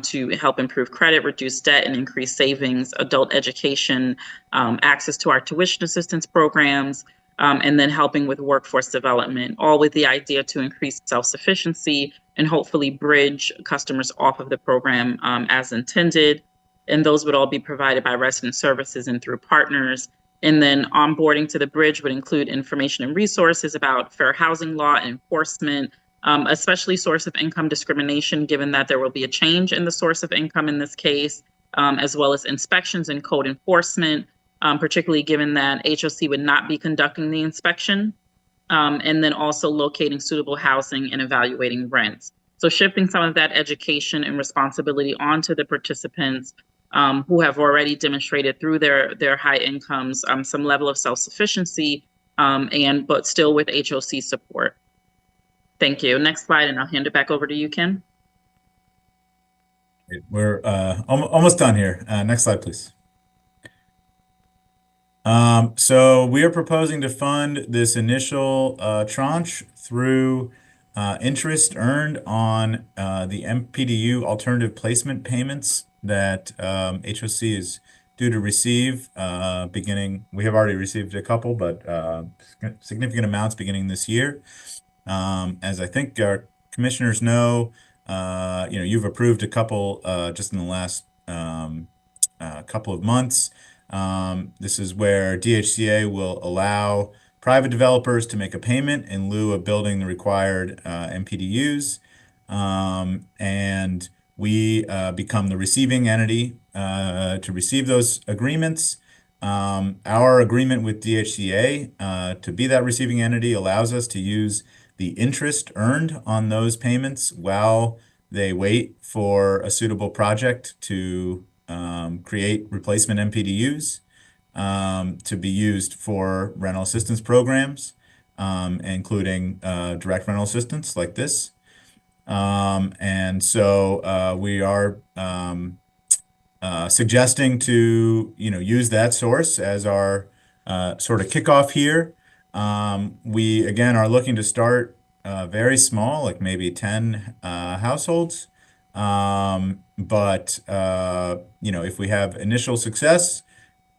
S4: to help improve credit, reduce debt, and increase savings, adult education, access to our tuition assistance programs, and then helping with workforce development, all with the idea to increase self-sufficiency and hopefully bridge customers off of the program as intended. and those would all be provided by resident services and through partners. And then onboarding to the bridge would include information and resources about fair housing law and enforcement, especially source of income discrimination, given that there will be a change in the source of income in this case, as well as inspections and code enforcement, particularly given that HOC would not be conducting the inspection, and then also locating suitable housing and evaluating rents. So shifting some of that education and responsibility onto the participants who have already demonstrated through their high incomes some level of self-sufficiency, but still with HOC support. Thank you. Next slide, and I'll hand it back over to you, Ken.
S2: We're almost done here. Next slide, please. So we are proposing to fund this initial tranche through interest earned on the MPDU alternative placement payments that HOC is due to receive beginning. We have already received a couple, but significant amounts beginning this year. As I think our commissioners know, you've approved a couple just in the last couple of months. This is where DHCA will allow private developers to make a payment in lieu of building the required MPDUs, and we become the receiving entity to receive those agreements. Our agreement with DHCA to be that receiving entity allows us to use the interest earned on those payments while they wait for a suitable project to create replacement MPDUs to be used for rental assistance programs, including direct rental assistance like this. And so we are suggesting to use that source as our sort of kickoff here. We again are looking to start very small, like maybe 10 households. But if we have initial success,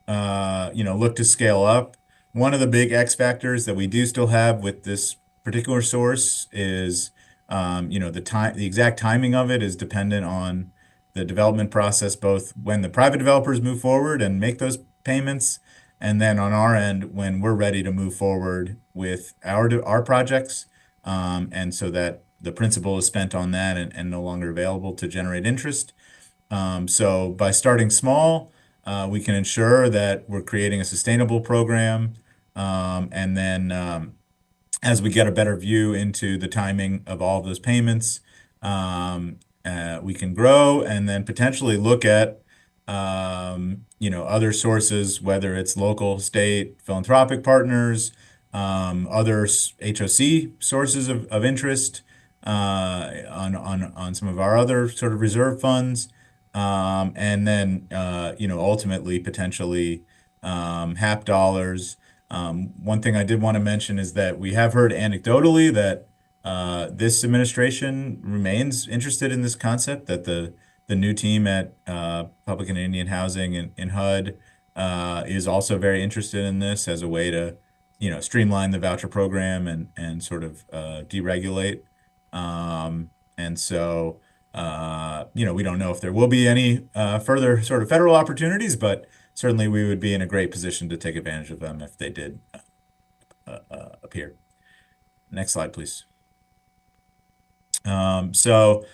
S2: look to scale up. One of the big X factors that we do still have with this particular source is, the exact timing of it is dependent on the development process, both when the private developers move forward and make those payments, and then on our end when we're ready to move forward with our projects, and so that the principal is spent on that and no longer available to generate interest. So by starting small, we can ensure that we're creating a sustainable program, and then as we get a better view into the timing of all of those payments, we can grow and then potentially look at other sources, whether it's local, state, philanthropic partners, other HOC sources of interest on some of our other sort of reserve funds, and then ultimately potentially HAP dollars. One thing I did want to mention is that we have heard anecdotally that this administration remains interested in this concept, that the new team at Public and Indian Housing in HUD is also very interested in this as a way to streamline the voucher program and sort of deregulate. And so we don't know if there will be any further sort of federal opportunities, but certainly we would be in a great position to take advantage of them if they did appear. Next slide, please. So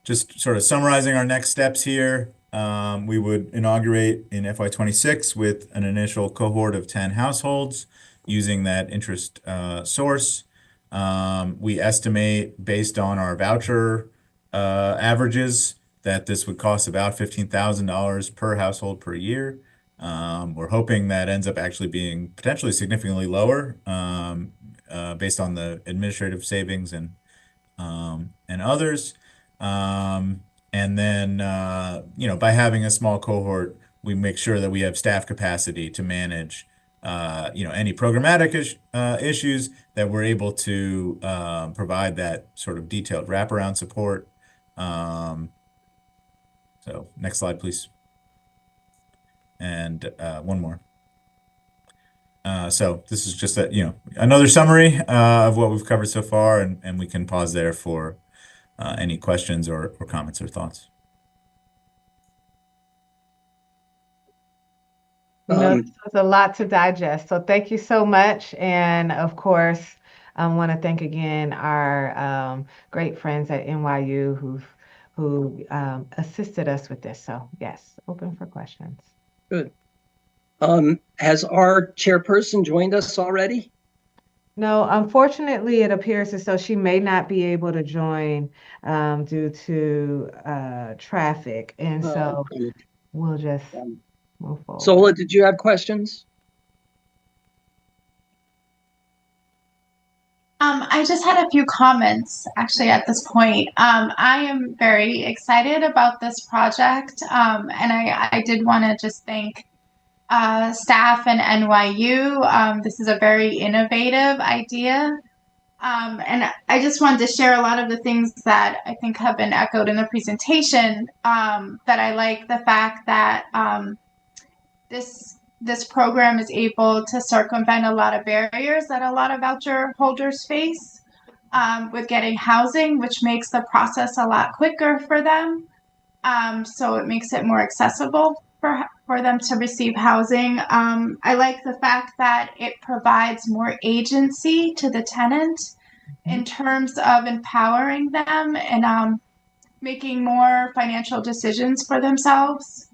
S2: just sort of summarizing our next steps here, we would inaugurate in FY26 with an initial cohort of 10 households using that interest source. We estimate, based on our voucher averages, that this would cost about $15,000 per household per year. We're hoping that ends up actually being potentially significantly lower based on the administrative savings and others. And then, by having a small cohort, we make sure that we have staff capacity to manage, any programmatic issues, that we're able to provide that sort of detailed wraparound support. So next slide, please. And one more. So this is just another summary of what we've covered so far, and we can pause there for any questions or comments or thoughts.
S1: No,
S5: Um,
S1: this was a lot to digest. So thank you so much. And of course, I want to thank again our great friends at NYU who assisted us with this. So yes, open for questions.
S5: Good. Has our chairperson joined us already?
S1: No, unfortunately, it appears as though she may not be able to join due to traffic. And so
S5: Okay.
S1: we'll just move forward.
S5: Sola, did you have questions?
S6: I just had a few comments actually at this point. I am very excited about this project, and I did want to just thank staff and NYU. This is a very innovative idea. And I just wanted to share a lot of the things that I think have been echoed in the presentation, that I like the fact that this program is able to circumvent a lot of barriers that a lot of voucher holders face with getting housing, which makes the process a lot quicker for them. So it makes it more accessible for them to receive housing. I like the fact that it provides more agency to the tenant in terms of empowering them and making more financial decisions for themselves.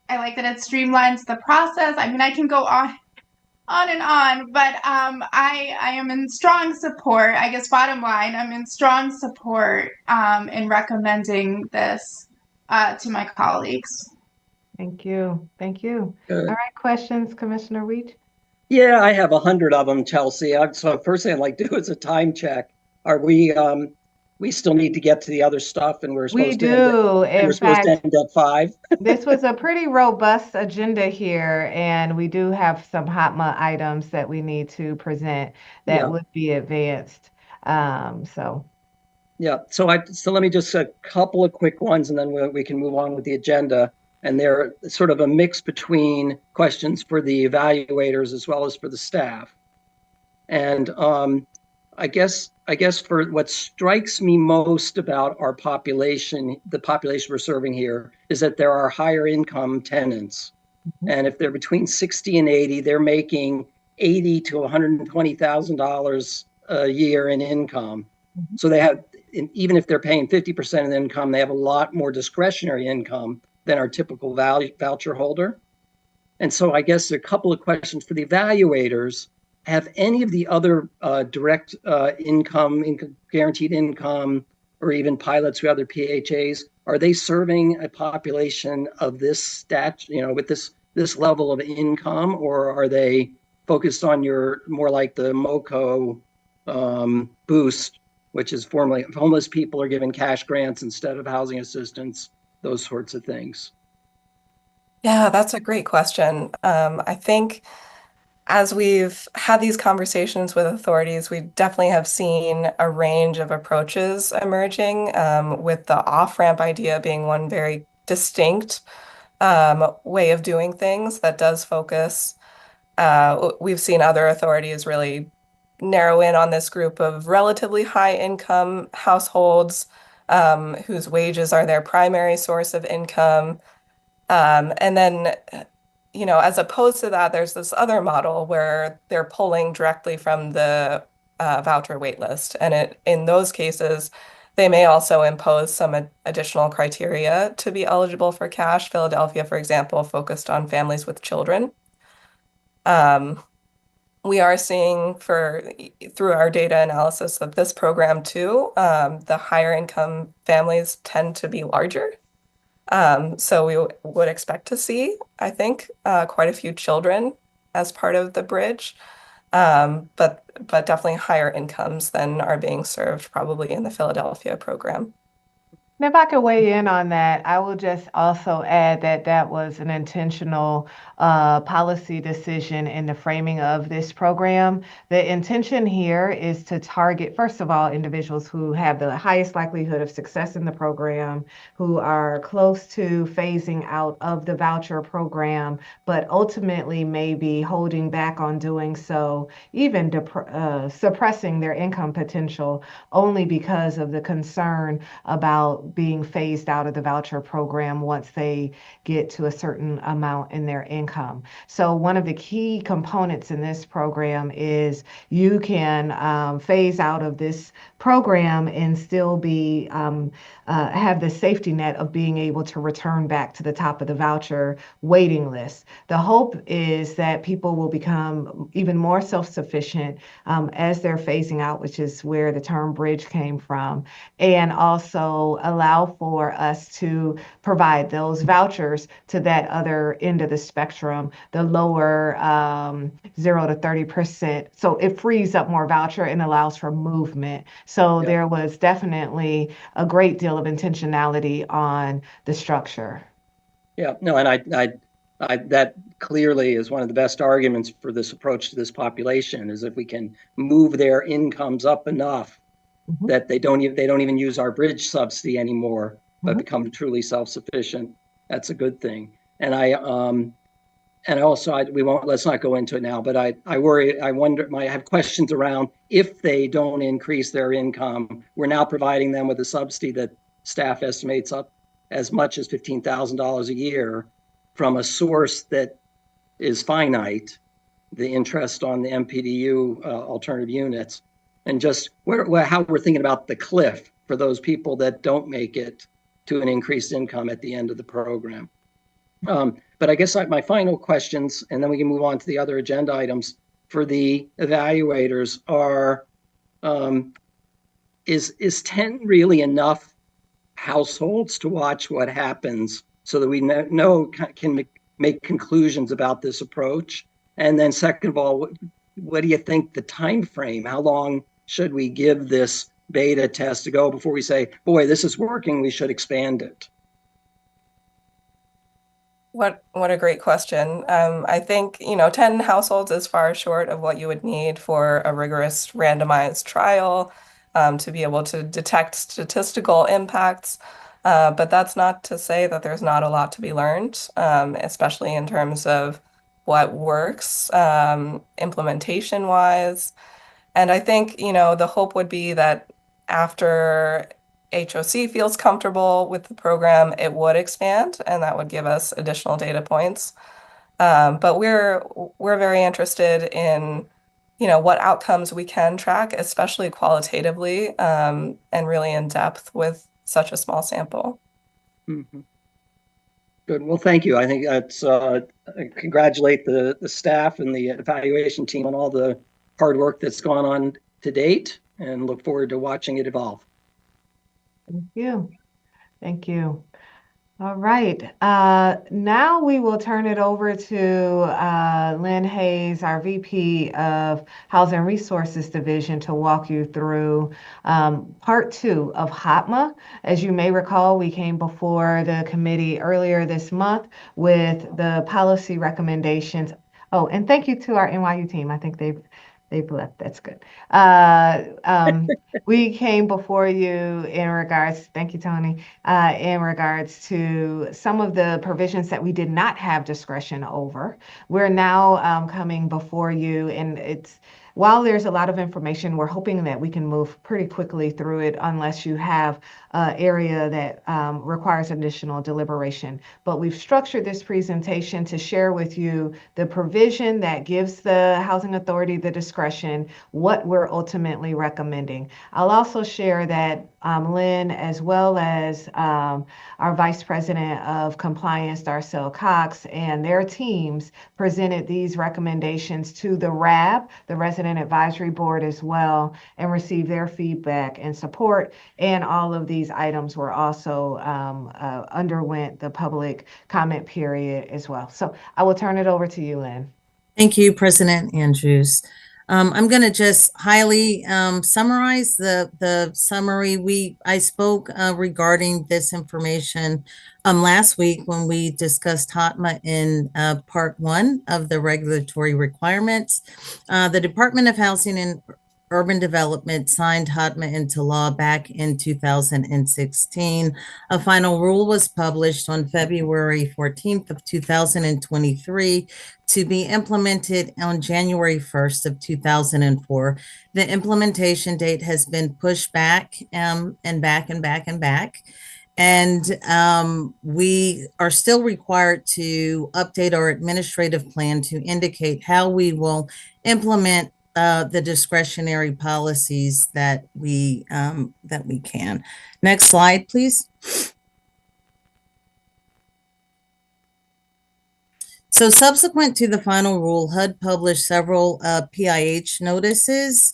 S6: I like that it streamlines the process. I mean, I can go on and on, but I am in strong support. I guess bottom line, I'm in strong support in recommending this to my colleagues.
S1: Thank you. Thank you.
S5: Good.
S1: All right, questions, Commissioner Weech?
S5: Yeah, I have 100 of them, Chelsea. So first thing I'd like to do is a time check. Are we still need to get to the other stuff, and we're
S1: We
S5: supposed to end
S1: do.
S5: and we're
S1: In
S5: supposed to
S1: fact,
S5: end at 5?
S1: this was a pretty robust agenda here, and we do have some hot items that we need to present that
S5: Yeah.
S1: would be advanced. So
S5: Yeah, so let me just a couple of quick ones, and then we can move on with the agenda. And they're sort of a mix between questions for the evaluators as well as for the staff. And I guess for what strikes me most about our population, the population we're serving here, is that there are higher income tenants. And if they're between 60 and 80, they're making $80,000 to $120,000 a year in income. So they have, even if they're paying 50% of the income, they have a lot more discretionary income than our typical voucher holder. And so I guess a couple of questions for the evaluators. Have any of the other direct income, guaranteed income, or even pilots who have other PHAs, are they serving a population of this with this level of income, or are they focused on your more like the MOCO boost, which is formerly homeless people are given cash grants instead of housing assistance, those sorts of things?
S3: Yeah, that's a great question. I think as we've had these conversations with authorities, we definitely have seen a range of approaches emerging, with the off-ramp idea being one very distinct way of doing things that does focus. We've seen other authorities really narrow in on this group of relatively high income households, whose wages are their primary source of income. And then, as opposed to that, there's this other model where they're pulling directly from the voucher waitlist. And in those cases, they may also impose some additional criteria to be eligible for cash. Philadelphia, for example, focused on families with children. We are seeing through our data analysis of this program too, the higher income families tend to be larger. So we would expect to see, I think, quite a few children as part of the bridge, but definitely higher incomes than are being served probably in the Philadelphia program.
S1: And if I could weigh in on that, I will just also add that that was an intentional policy decision in the framing of this program. The intention here is to target, first of all, individuals who have the highest likelihood of success in the program, who are close to phasing out of the voucher program, but ultimately may be holding back on doing so, even suppressing their income potential only because of the concern about being phased out of the voucher program once they get to a certain amount in their income. So one of the key components in this program is you can phase out of this program and still be have the safety net of being able to return back to the top of the voucher waiting list. The hope is that people will become even more self-sufficient as they're phasing out, which is where the term bridge came from, and also allow for us to provide those vouchers to that other end of the spectrum, the lower 0 to 30%. So it frees up more voucher and allows for movement. So there was definitely a great deal of intentionality on the structure.
S5: Yeah, no, and I that clearly is one of the best arguments for this approach to this population, is if we can move their incomes up enough that they don't even use our bridge subsidy anymore, but become truly self-sufficient. That's a good thing. And let's not go into it now, but I have questions around if they don't increase their income, we're now providing them with a subsidy that staff estimates up as much as $15,000 a year from a source that is finite, the interest on the MPDU alternative units, and just how we're thinking about the cliff for those people that don't make it to an increased income at the end of the program. But I guess my final questions, and then we can move on to the other agenda items for the evaluators, are, is 10 really enough households to watch what happens so that we can make conclusions about this approach? And then second of all, what do you think the time frame? How long should we give this beta test to go before we say, boy, this is working, we should expand it?
S3: What a great question. I think, 10 households is far short of what you would need for a rigorous randomized trial to be able to detect statistical impacts. But that's not to say that there's not a lot to be learned, especially in terms of what works implementation-wise. And I think, the hope would be that after HOC feels comfortable with the program, it would expand, and that would give us additional data points. But we're very interested in, what outcomes we can track, especially qualitatively, and really in depth with such a small sample.
S5: Mm-hmm. Good. Well, thank you. I think that's congratulate the staff and the evaluation team on all the hard work that's gone on to date, and look forward to watching it evolve.
S1: Thank you. Thank you. All right. Now we will turn it over to Lynn Hayes, our VP of Housing Resources Division, to walk you through part 2 of HOTMA. As you may recall, we came before the committee earlier this month with the policy recommendations. Oh, and thank you to our NYU team. I think they've left. That's good. We came before you in regards, thank you, Tony, in regards to some of the provisions that we did not have discretion over. We're now coming before you, and while there's a lot of information, we're hoping that we can move pretty quickly through it unless you have an area that requires additional deliberation. But we've structured this presentation to share with you the provision that gives the Housing Authority the discretion, what we're ultimately recommending. I'll also share that Lynn, as well as our Vice President of Compliance, Darcel Cox, and their teams presented these recommendations to the RAB, the Resident Advisory Board, as well, and received their feedback and support. And all of these items were also underwent the public comment period as well. So I will turn it over to you, Lynn.
S7: Thank you, President Andrews. I'm going to just highly summarize the summary. I spoke regarding this information last week when we discussed HOTMA in part 1 of the regulatory requirements. The Department of Housing and Urban Development signed HOTMA into law back in 2016. A final rule was published on February 14th of 2023 to be implemented on January 1st of 2004. The implementation date has been pushed back and back and back and back. And we are still required to update our administrative plan to indicate how we will implement the discretionary policies that we can. Next slide, please. So subsequent to the final rule, HUD published several PIH notices.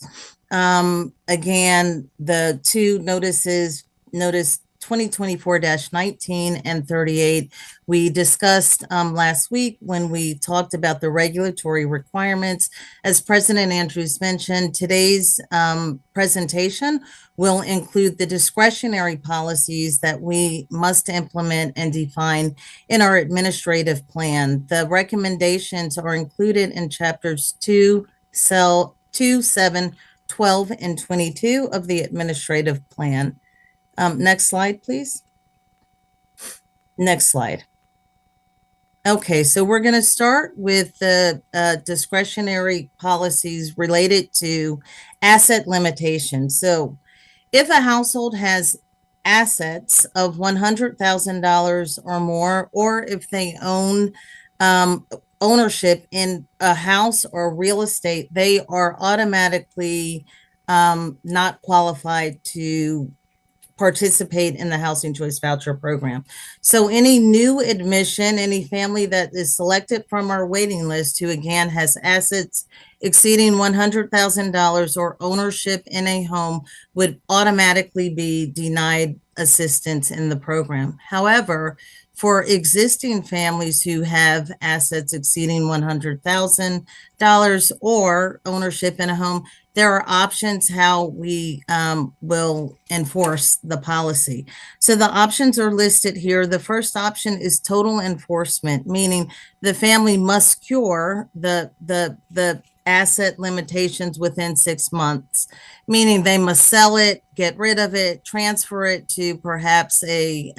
S7: Again, the two notices, notice 2024-19 and 38, we discussed last week when we talked about the regulatory requirements. As President Andrews mentioned, today's presentation will include the discretionary policies that we must implement and define in our administrative plan. The recommendations are included in chapters 2, 7, 12, and 22 of the administrative plan. Next slide, please. Next slide. Okay, so we're going to start with the discretionary policies related to asset limitations. So if a household has assets of $100,000 or more, or if they own ownership in a house or real estate, they are automatically not qualified to participate in the Housing Choice Voucher Program. So any new admission, any family that is selected from our waiting list who again has assets exceeding $100,000 or ownership in a home would automatically be denied assistance in the program. However, for existing families who have assets exceeding $100,000 or ownership in a home, there are options how we will enforce the policy. So the options are listed here. The first option is total enforcement, meaning the family must cure the asset limitations within 6 months, meaning they must sell it, get rid of it, transfer it to perhaps a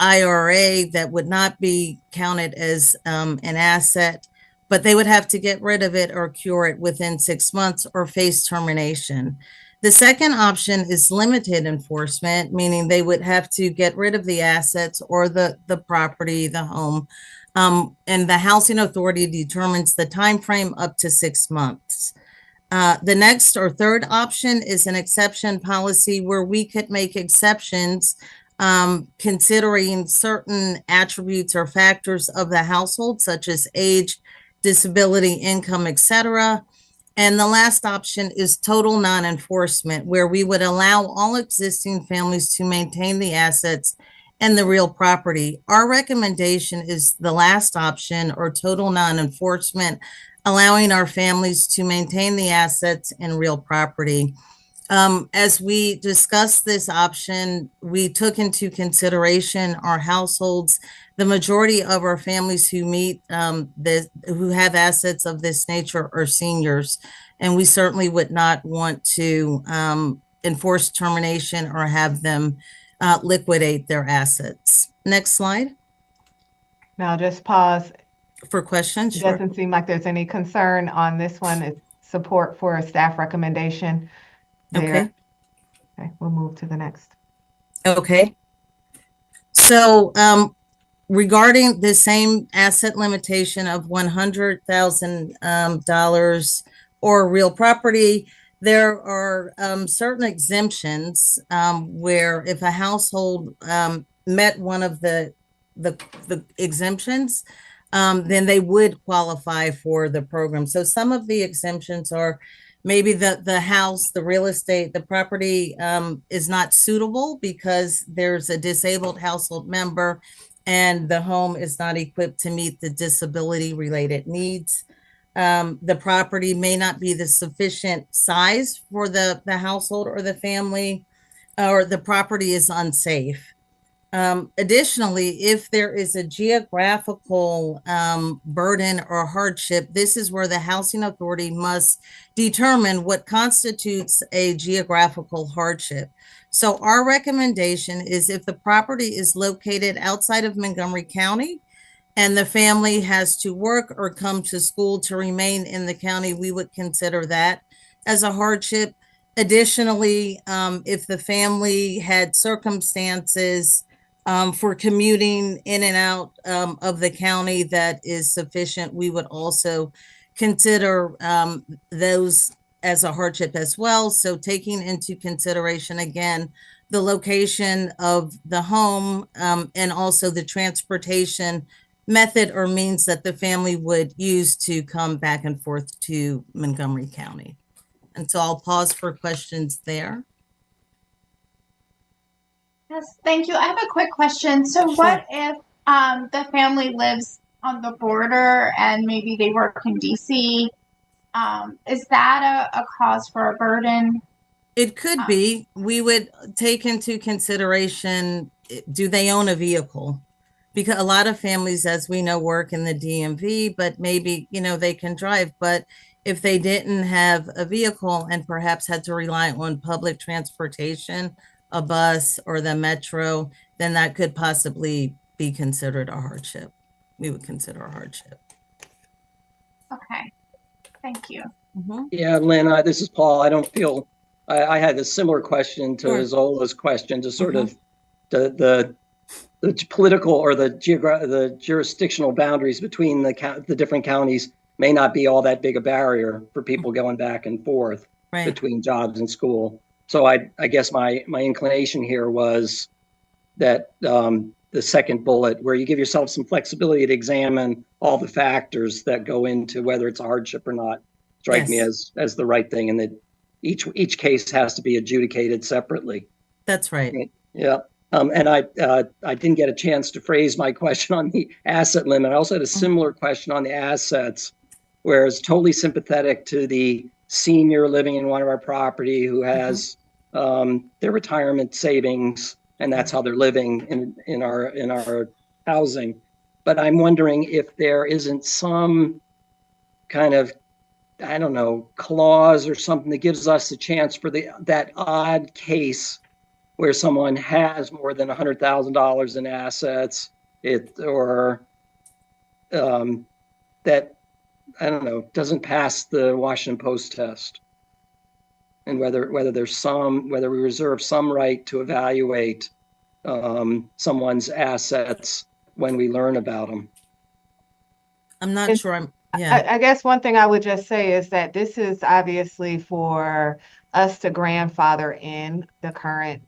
S7: IRA that would not be counted as an asset, but they would have to get rid of it or cure it within 6 months or face termination. The second option is limited enforcement, meaning they would have to get rid of the assets or the property, the home, and the housing authority determines the time frame up to 6 months. The next or third option is an exception policy where we could make exceptions considering certain attributes or factors of the household, such as age, disability, income, etc. And the last option is total non-enforcement, where we would allow all existing families to maintain the assets and the real property. Our recommendation is the last option, or total non-enforcement, allowing our families to maintain the assets and real property. As we discussed this option, we took into consideration our households. The majority of our families who meet who have assets of this nature are seniors, and we certainly would not want to enforce termination or have them liquidate their assets. Next slide.
S1: Now just pause.
S7: For questions.
S1: It
S7: Sure.
S1: doesn't seem like there's any concern on this one. It's support for a staff recommendation there.
S7: Okay.
S1: Okay, we'll move to the next.
S7: Okay. So regarding the same asset limitation of $100,000 or real property, there are certain exemptions where if a household met one of the exemptions, then they would qualify for the program. So some of the exemptions are maybe the house, the real estate, the property is not suitable because there's a disabled household member and the home is not equipped to meet the disability related needs. The property may not be the sufficient size for the household or the family, or the property is unsafe. Additionally, if there is a geographical burden or hardship, this is where the housing authority must determine what constitutes a geographical hardship. So our recommendation is if the property is located outside of Montgomery County and the family has to work or come to school to remain in the county, we would consider that as a hardship. Additionally, if the family had circumstances for commuting in and out of the county that is sufficient, we would also consider those as a hardship as well. So taking into consideration, again, the location of the home and also the transportation method or means that the family would use to come back and forth to Montgomery County. And so I'll pause for questions there.
S6: Yes, thank you. I have a quick question. So
S7: Sure.
S6: what if the family lives on the border and maybe they work in DC? Is that a cause for a burden?
S7: It could be. We would take into consideration, do they own a vehicle? Because a lot of families, as we know, work in the DMV, but maybe, they can drive. But if they didn't have a vehicle and perhaps had to rely on public transportation, a bus or the metro, then that could possibly be considered a hardship. We would consider a hardship.
S6: Okay, thank you.
S7: Mhm.
S5: Yeah, Lynn, this is Paul. I don't feel, I had a similar question to
S7: Sure.
S5: Zola's question, to sort of the political or the jurisdictional boundaries between the different counties may not be all that big a barrier for people going back and forth
S7: Right.
S5: between jobs and school. So I guess my inclination here was that the second bullet, where you give yourself some flexibility to examine all the factors that go into whether it's a hardship or not, strike me
S7: Yes.
S5: as the right thing, and that each case has to be adjudicated separately.
S7: That's right.
S5: Yeah. And I didn't get a chance to phrase my question on the asset limit. I also had a similar question on the assets, where it's totally sympathetic to the senior living in one of our property who has their retirement savings, and that's how they're living in our housing. But I'm wondering if there isn't some kind of, I don't know, clause or something that gives us a chance for that odd case where someone has more than $100,000 in assets, or that, I don't know, doesn't pass the Washington Post test, and whether we reserve some right to evaluate someone's assets when we learn about them.
S7: I'm not sure. Yeah.
S1: I guess one thing I would just say is that this is obviously for us to grandfather in the current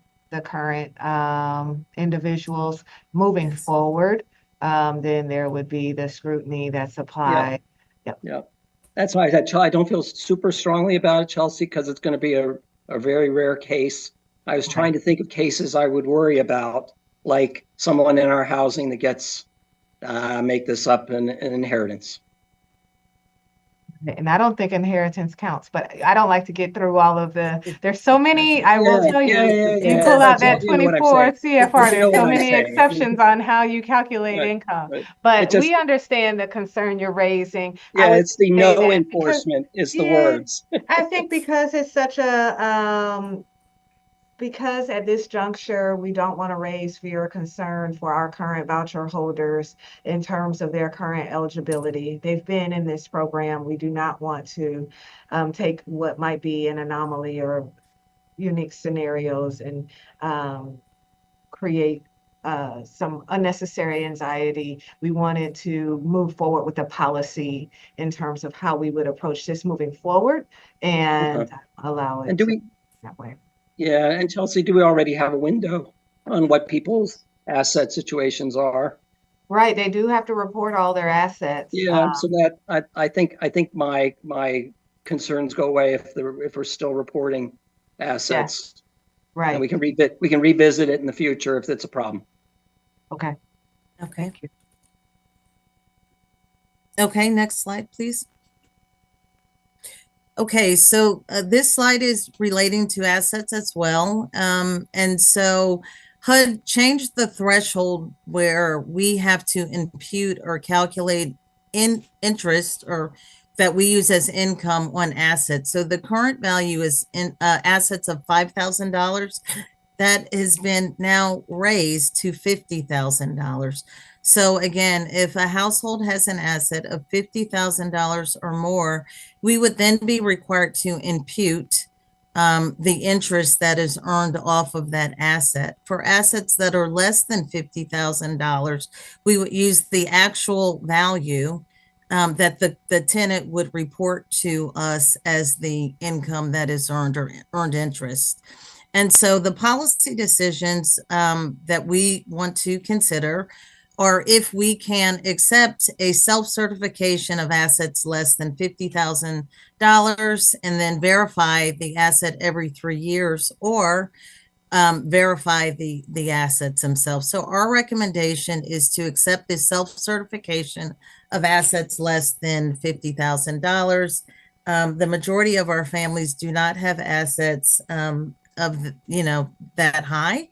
S1: individuals moving forward. Then there would be the scrutiny that's applied.
S5: Yeah. That's why I don't feel super strongly about it, Chelsea, because it's going to be a very rare case. I was trying to think of cases I would worry about, like someone in our housing that gets, make this up, an inheritance.
S1: And I don't think inheritance counts, but I don't like to get through all of there's so many, I will tell you, you pull out that 24 CFR, there's so many exceptions on how you calculate income. But we understand the concern you're raising.
S5: Yeah, it's the no enforcement is the words.
S1: I think because it's such a, because at this juncture, we don't want to raise fear or concern for our current voucher holders in terms of their current eligibility. They've been in this program. We do not want to take what might be an anomaly or unique scenarios and create some unnecessary anxiety. We wanted to move forward with a policy in terms of how we would approach this moving forward and allow it that way.
S5: Yeah, and Chelsea, do we already have a window on what people's asset situations are?
S1: Right, they do have to report all their assets.
S5: Yeah, so that I think my concerns go away if we're still reporting assets.
S1: Yes. Right.
S5: And we can revisit it in the future if it's a problem.
S1: Okay.
S7: Thank you. Okay, next slide, please. Okay, so this slide is relating to assets as well. And so HUD changed the threshold where we have to impute or calculate interest or that we use as income on assets. So the current value is in assets of $5,000. That has been now raised to $50,000. So again, if a household has an asset of $50,000 or more, we would then be required to impute the interest that is earned off of that asset. For assets that are less than $50,000, we would use the actual value that the tenant would report to us as the income that is earned or earned interest. And so the policy decisions that we want to consider are if we can accept a self-certification of assets less than $50,000 and then verify the asset every 3 years, or verify the assets themselves. So our recommendation is to accept this self-certification of assets less than $50,000. The majority of our families do not have assets that high,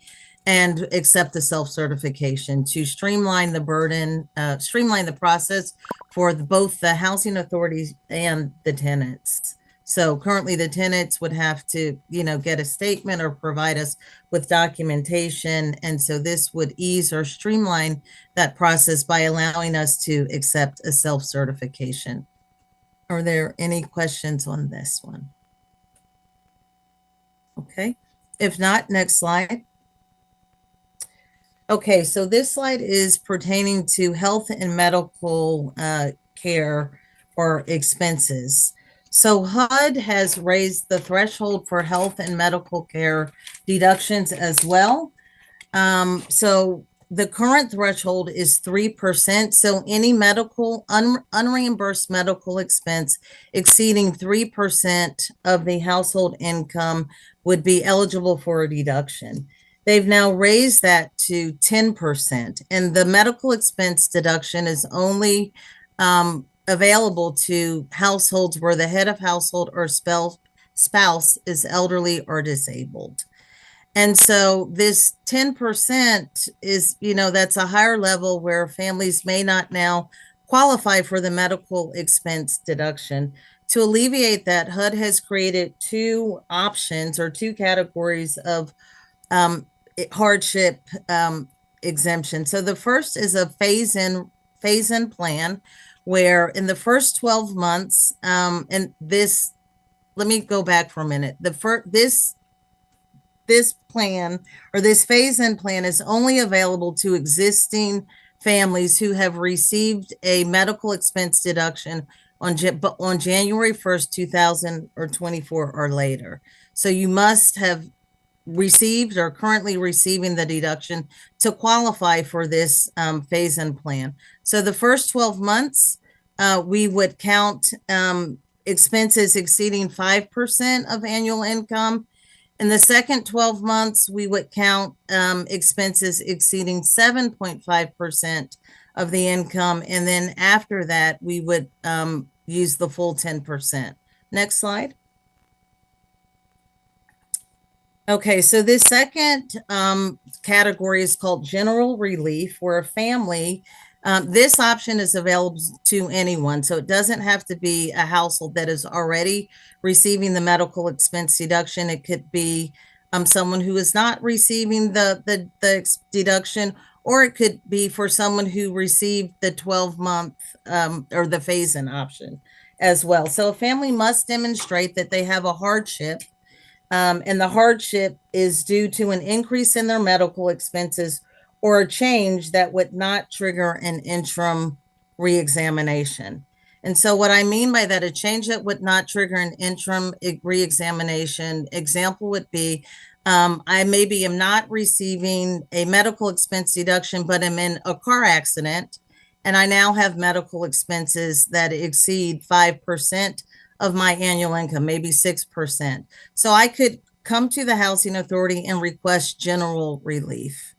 S7: and accept the self-certification to streamline the burden, streamline the process for both the housing authorities and the tenants. So currently the tenants would have to, get a statement or provide us with documentation. And so this would ease or streamline that process by allowing us to accept a self-certification. Are there any questions on this one? Okay, if not, next slide. Okay, so this slide is pertaining to health and medical care or expenses. So HUD has raised the threshold for health and medical care deductions as well. So the current threshold is 3%. So any medical, unreimbursed medical expense exceeding 3% of the household income would be eligible for a deduction. They've now raised that to 10%, and the medical expense deduction is only available to households where the head of household or spouse is elderly or disabled. And so this 10% is, that's a higher level where families may not now qualify for the medical expense deduction. To alleviate that, HUD has created two options or two categories of hardship exemption. So the first is a phase-in plan, where in the first 12 months, and this, let me go back for a minute. This plan, or this phase-in plan, is only available to existing families who have received a medical expense deduction on January 1st, 2024 or later. So you must have received or currently receiving the deduction to qualify for this phase-in plan. So the first 12 months, we would count expenses exceeding 5% of annual income. In the second 12 months, we would count expenses exceeding 7.5% of the income. And then after that, we would use the full 10%. Next slide. Okay, so this second category is called general relief, where a family, this option is available to anyone. So it doesn't have to be a household that is already receiving the medical expense deduction. It could be someone who is not receiving the deduction, or it could be for someone who received the 12-month or the phase-in option as well. So a family must demonstrate that they have a hardship, and the hardship is due to an increase in their medical expenses or a change that would not trigger an interim reexamination. And so what I mean by that, a change that would not trigger an interim reexamination, example would be, I maybe am not receiving a medical expense deduction, but I'm in a car accident, and I now have medical expenses that exceed 5% of my annual income, maybe 6%. So I could come to the housing authority and request general relief.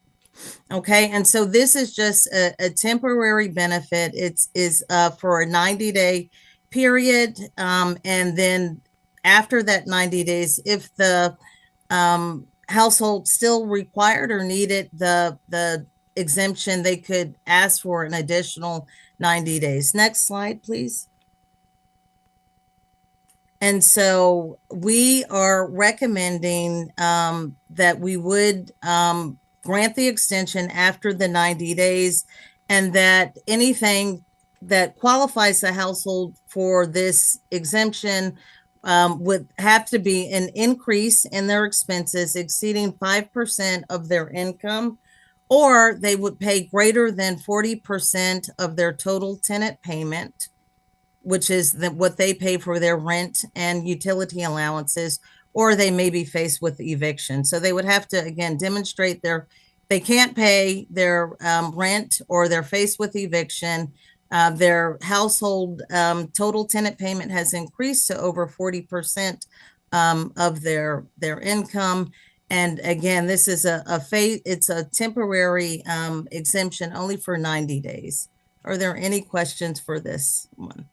S7: Okay, and so this is just a temporary benefit. It's for a 90-day period, and then after that 90 days, if the household still required or needed the exemption, they could ask for an additional 90 days. Next slide, please. And so we are recommending that we would grant the extension after the 90 days, and that anything that qualifies the household for this exemption would have to be an increase in their expenses exceeding 5% of their income, or they would pay greater than 40% of their total tenant payment, which is what they pay for their rent and utility allowances, or they may be faced with eviction. So they would have to, again, demonstrate they can't pay their rent, or they're faced with eviction. Their household total tenant payment has increased to over 40% of their income. And again, this is it's a temporary exemption only for 90 days. Are there any questions for this one?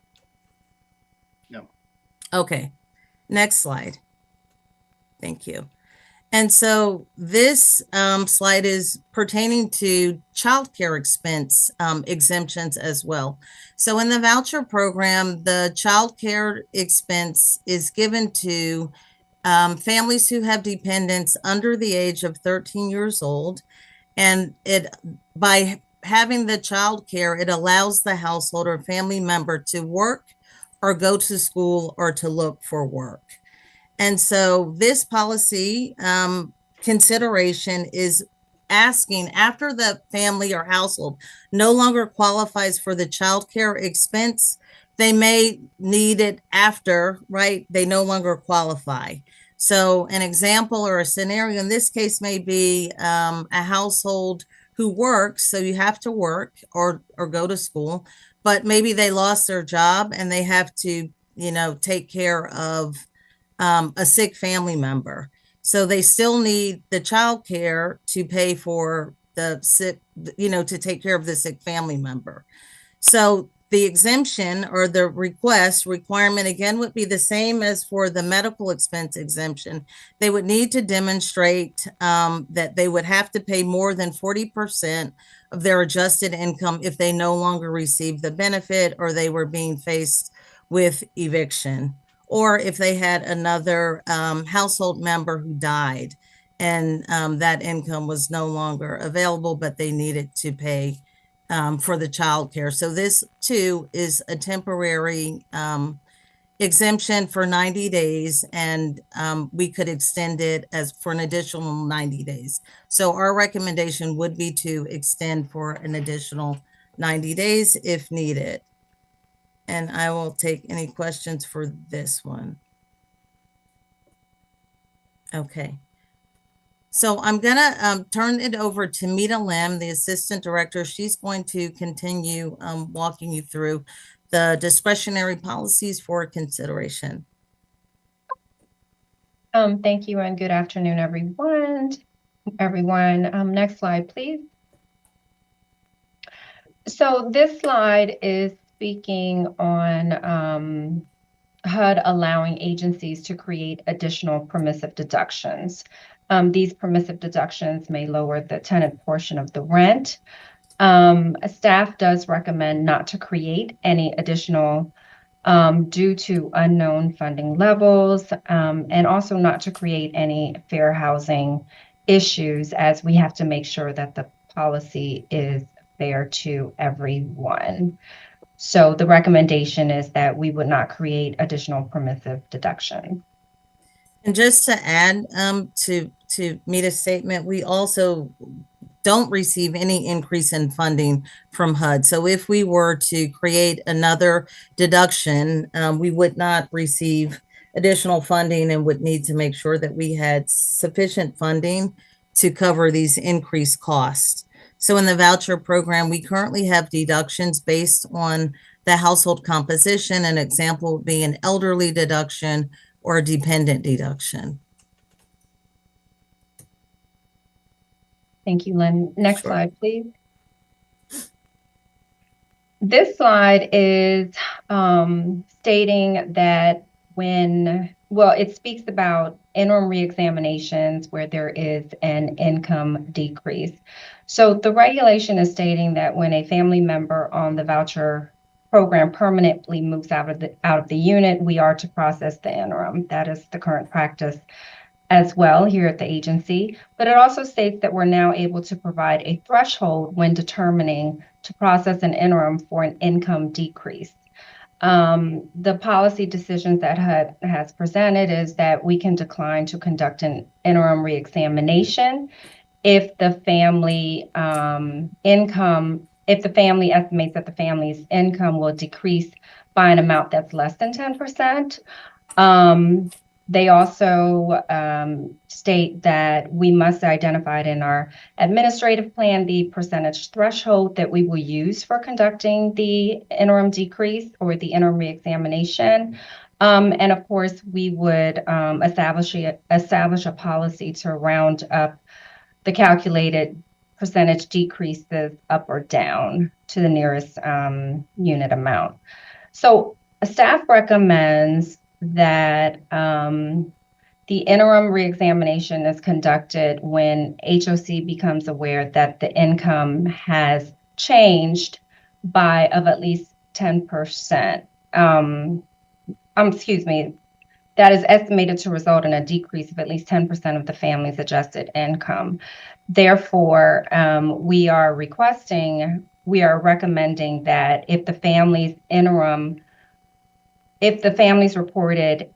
S5: No.
S7: Okay, next slide. Thank you. And so this slide is pertaining to childcare expense exemptions as well. So in the voucher program, the childcare expense is given to families who have dependents under the age of 13 years old. And by having the childcare, it allows the household or family member to work or go to school or to look for work. And so this policy consideration is asking, after the family or household no longer qualifies for the child care expense, they may need it after, right? They no longer qualify. So an example or a scenario in this case may be a household who works, so you have to work or go to school, but maybe they lost their job and they have to, take care of a sick family member. So they still need the child care to pay for the sick, to take care of the sick family member. So the exemption or the requirement again would be the same as for the medical expense exemption. They would need to demonstrate that they would have to pay more than 40% of their adjusted income if they no longer receive the benefit or they were being faced with eviction, or if they had another household member who died and that income was no longer available, but they needed to pay for the child care. So this too is a temporary exemption for 90 days, and we could extend it as for an additional 90 days. So our recommendation would be to extend for an additional 90 days if needed. And I will take any questions for this one. Okay. So I'm going to turn it over to Mita Lim, the Assistant Director. She's going to continue walking you through the discretionary policies for consideration.
S8: Thank you and good afternoon, everyone. Next slide, please. So this slide is speaking on HUD allowing agencies to create additional permissive deductions. These permissive deductions may lower the tenant portion of the rent. Staff does recommend not to create any additional due to unknown funding levels, and also not to create any fair housing issues, as we have to make sure that the policy is fair to everyone. So the recommendation is that we would not create additional permissive deduction.
S7: And just to add to Mita's statement, we also don't receive any increase in funding from HUD. So if we were to create another deduction, we would not receive additional funding and would need to make sure that we had sufficient funding to cover these increased costs. So in the voucher program, we currently have deductions based on the household composition. An example would be an elderly deduction or a dependent deduction.
S8: Thank you, Lynn. Next
S7: Sure.
S8: slide, please. This slide is stating that it speaks about interim reexaminations where there is an income decrease. So the regulation is stating that when a family member on the voucher program permanently moves out of the unit, we are to process the interim. That is the current practice as well here at the agency. But it also states that we're now able to provide a threshold when determining to process an interim for an income decrease. The policy decisions that HUD has presented is that we can decline to conduct an interim reexamination if the family if the family estimates that the family's income will decrease by an amount that's less than 10%. They also state that we must identify it in our administrative plan the percentage threshold that we will use for conducting the interim decrease or the interim reexamination. And of course, we would establish a policy to round up the calculated percentage decreases up or down to the nearest unit amount. So staff recommends that the interim reexamination is conducted when HOC becomes aware that the income has changed by of at least 10%. Excuse me, that is estimated to result in a decrease of at least 10% of the family's adjusted income. Therefore, we are recommending that if the family's reported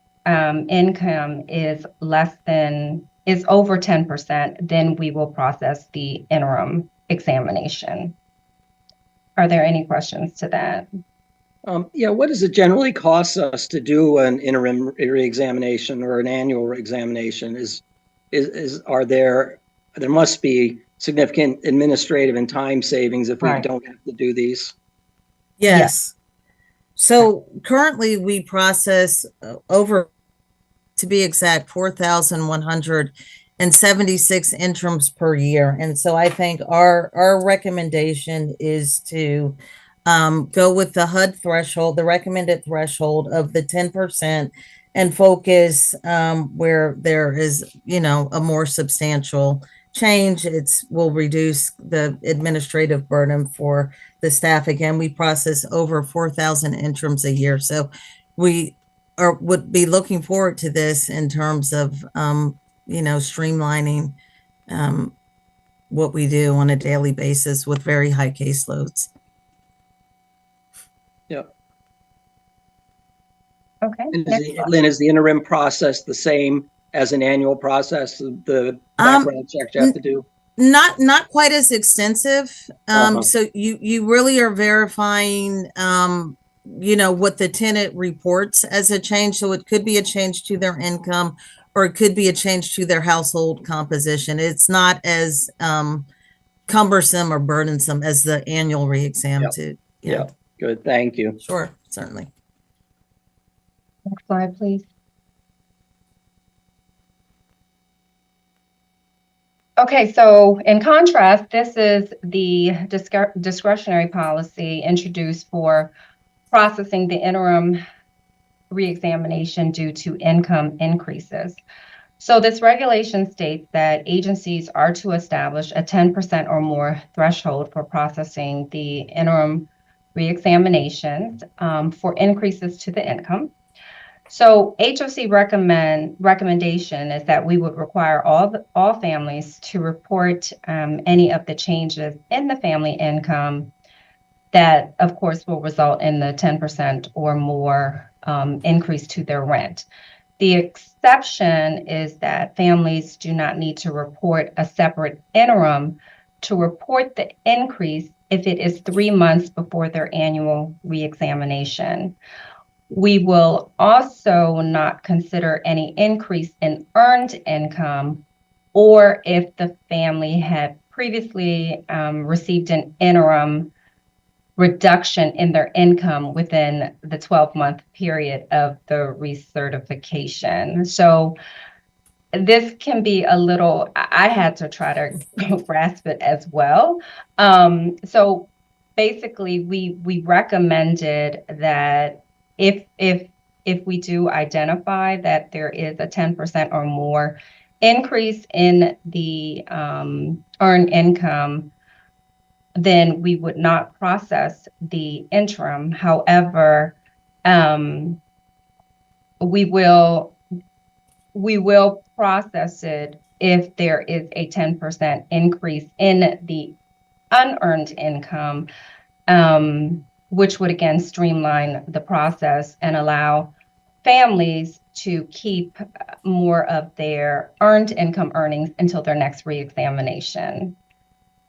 S8: income is over 10%, then we will process the interim examination. Are there any questions to that?
S5: Yeah, what does it generally cost us to do an interim reexamination or an annual examination? There must be significant administrative and time savings if we
S1: Right.
S5: don't have to do these.
S7: Yes. So currently we process over, to be exact, 4,176 interims per year. And so I think our recommendation is to go with the HUD threshold, the recommended threshold of the 10%, and focus where there is, a more substantial change. Will reduce the administrative burden for the staff. Again, we process over 4,000 interims a year. So we would be looking forward to this in terms of, streamlining what we do on a daily basis with very high caseloads.
S5: Yep.
S8: Okay.
S5: Lynn, is the interim process the same as an annual process? The background checks you have to do?
S7: Not quite as extensive.
S5: Uh-huh.
S7: So you really are verifying, what the tenant reports as a change. So it could be a change to their income, or it could be a change to their household composition. It's not as cumbersome or burdensome as the annual reexam.
S5: Yep. Yeah. Good. Thank you.
S7: Sure, certainly.
S8: Next slide, please. Okay, so in contrast, this is the discretionary policy introduced for processing the interim reexamination due to income increases. So this regulation states that agencies are to establish a 10% or more threshold for processing the interim reexaminations for increases to the income. So HOC recommendation is that we would require all families to report any of the changes in the family income that, of course, will result in the 10% or more increase to their rent. The exception is that families do not need to report a separate interim to report the increase if it is 3 months before their annual reexamination. We will also not consider any increase in earned income, or if the family had previously received an interim reduction in their income within the 12-month period of the recertification. So this can be a little, I had to try to grasp it as well. So basically, we recommended that if we do identify that there is a 10% or more increase in the earned income, then we would not process the interim. However, we will process it if there is a 10% increase in the unearned income. which would again streamline the process and allow families to keep more of their earned income earnings until their next reexamination.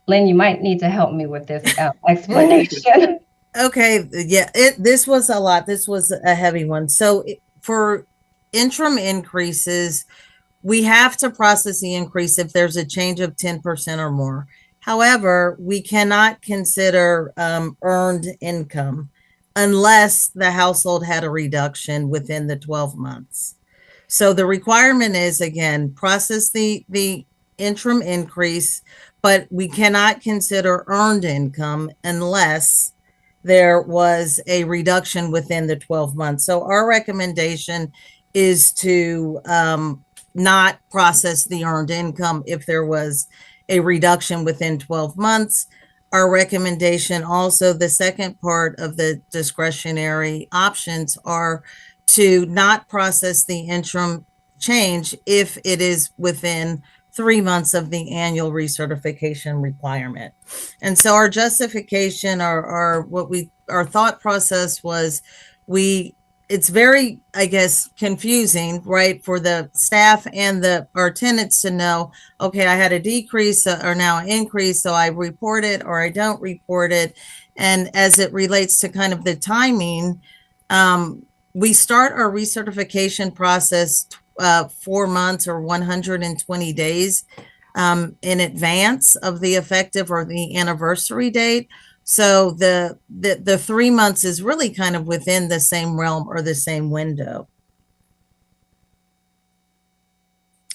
S8: Lynn, you might need to help me with this explanation.
S7: Okay, yeah, this was a lot. This was a heavy one. So for interim increases, we have to process the increase if there's a change of 10% or more. However, we cannot consider earned income unless the household had a reduction within the 12 months. So the requirement is, again, process the interim increase, but we cannot consider earned income unless there was a reduction within the 12 months. So our recommendation is to not process the earned income if there was a reduction within 12 months. Our recommendation also, the second part of the discretionary options are to not process the interim change if it is within 3 months of the annual recertification requirement. And so our justification, our thought process was it's very, I guess, confusing, right, for the staff and our tenants to know, okay, I had a decrease or now an increase, so I report it or I don't report it. And as it relates to kind of the timing, we start our recertification process 4 months or 120 days in advance of the effective or the anniversary date. So the 3 months is really kind of within the same realm or the same window.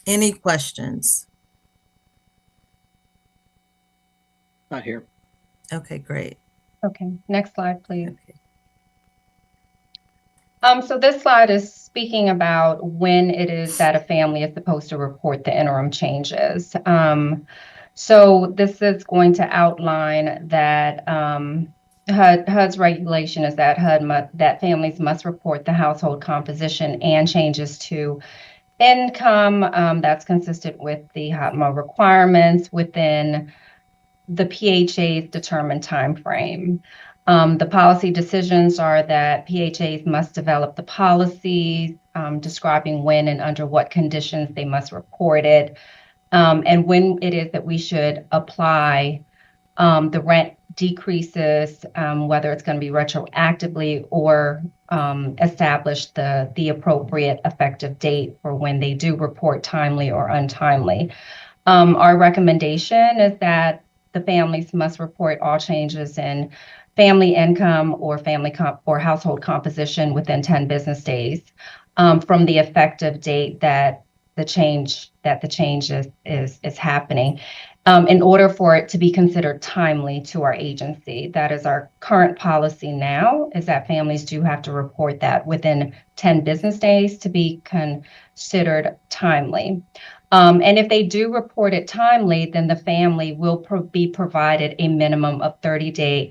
S7: Any questions?
S5: Not here.
S7: Okay, great.
S8: Okay, next slide, please.
S7: Okay.
S8: So this slide is speaking about when it is that a family is supposed to report the interim changes. So this is going to outline that HUD's regulation is that that families must report the household composition and changes to income that's consistent with the HOTMA requirements within the PHA's determined time frame. The policy decisions are that PHAs must develop the policies describing when and under what conditions they must report it, and when it is that we should apply the rent decreases, whether it's going to be retroactively or establish the appropriate effective date for when they do report timely or untimely. Our recommendation is that the families must report all changes in family income or or household composition within 10 business days from the effective date that the change is happening. In order for it to be considered timely to our agency. That is our current policy now, is that families do have to report that within 10 business days to be considered timely. And if they do report it timely, then the family will be provided a minimum of 30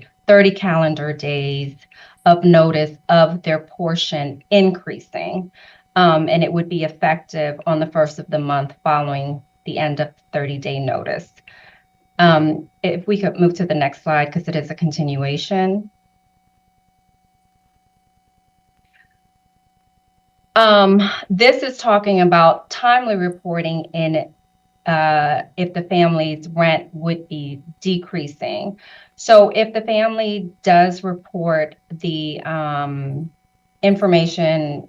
S8: calendar days of notice of their portion increasing. And it would be effective on the first of the month following the end of 30-day notice. If we could move to the next slide, because it is a continuation. This is talking about timely reporting in if the family's rent would be decreasing. So if the family does report the information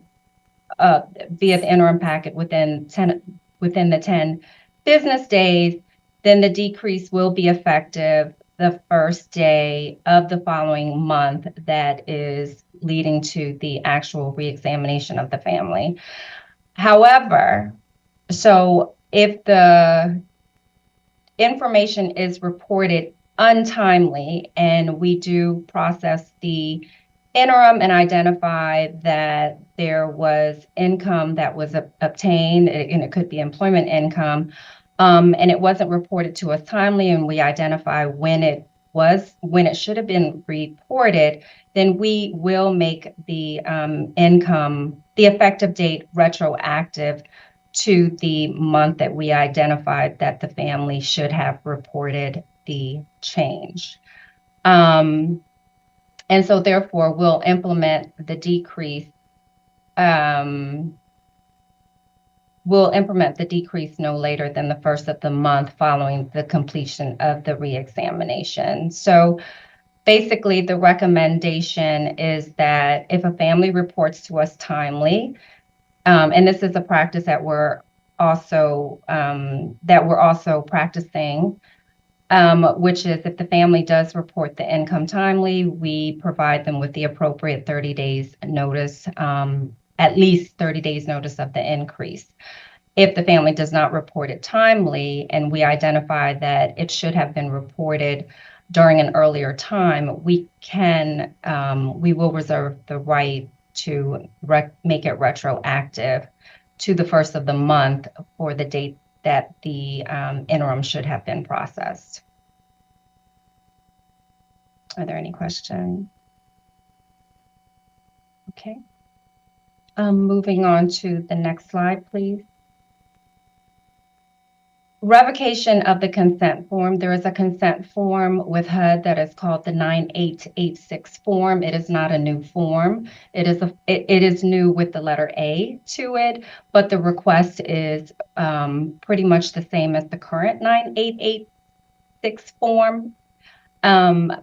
S8: via the interim packet within the 10 business days, then the decrease will be effective the first day of the following month that is leading to the actual reexamination of the family. However, so if the information is reported untimely and we do process the interim and identify that there was income that was obtained, and it could be employment income, and it wasn't reported to us timely, and we identify when it should have been reported, then we will make the the effective date retroactive to the month that we identified that the family should have reported the change. And And so therefore we'll implement the decrease. We'll implement the decrease no later than the first of the month following the completion of the reexamination. So basically, the recommendation is that if a family reports to us timely, and this is a practice that we're also practicing, which is if the family does report the income timely, we provide them with the appropriate 30 days notice, at least 30 days notice of the increase. If the family does not report it timely and we identify that it should have been reported during an earlier time, we will reserve the right to make it retroactive to the first of the month for the date that the interim should have been processed. Are there any questions? Okay. Moving on to the next slide, please. Revocation of the consent form. There is a consent form with HUD that is called the 9886 form. It is not a new form. It is new with the letter A to it, but the request is pretty much the same as the current 9886 form.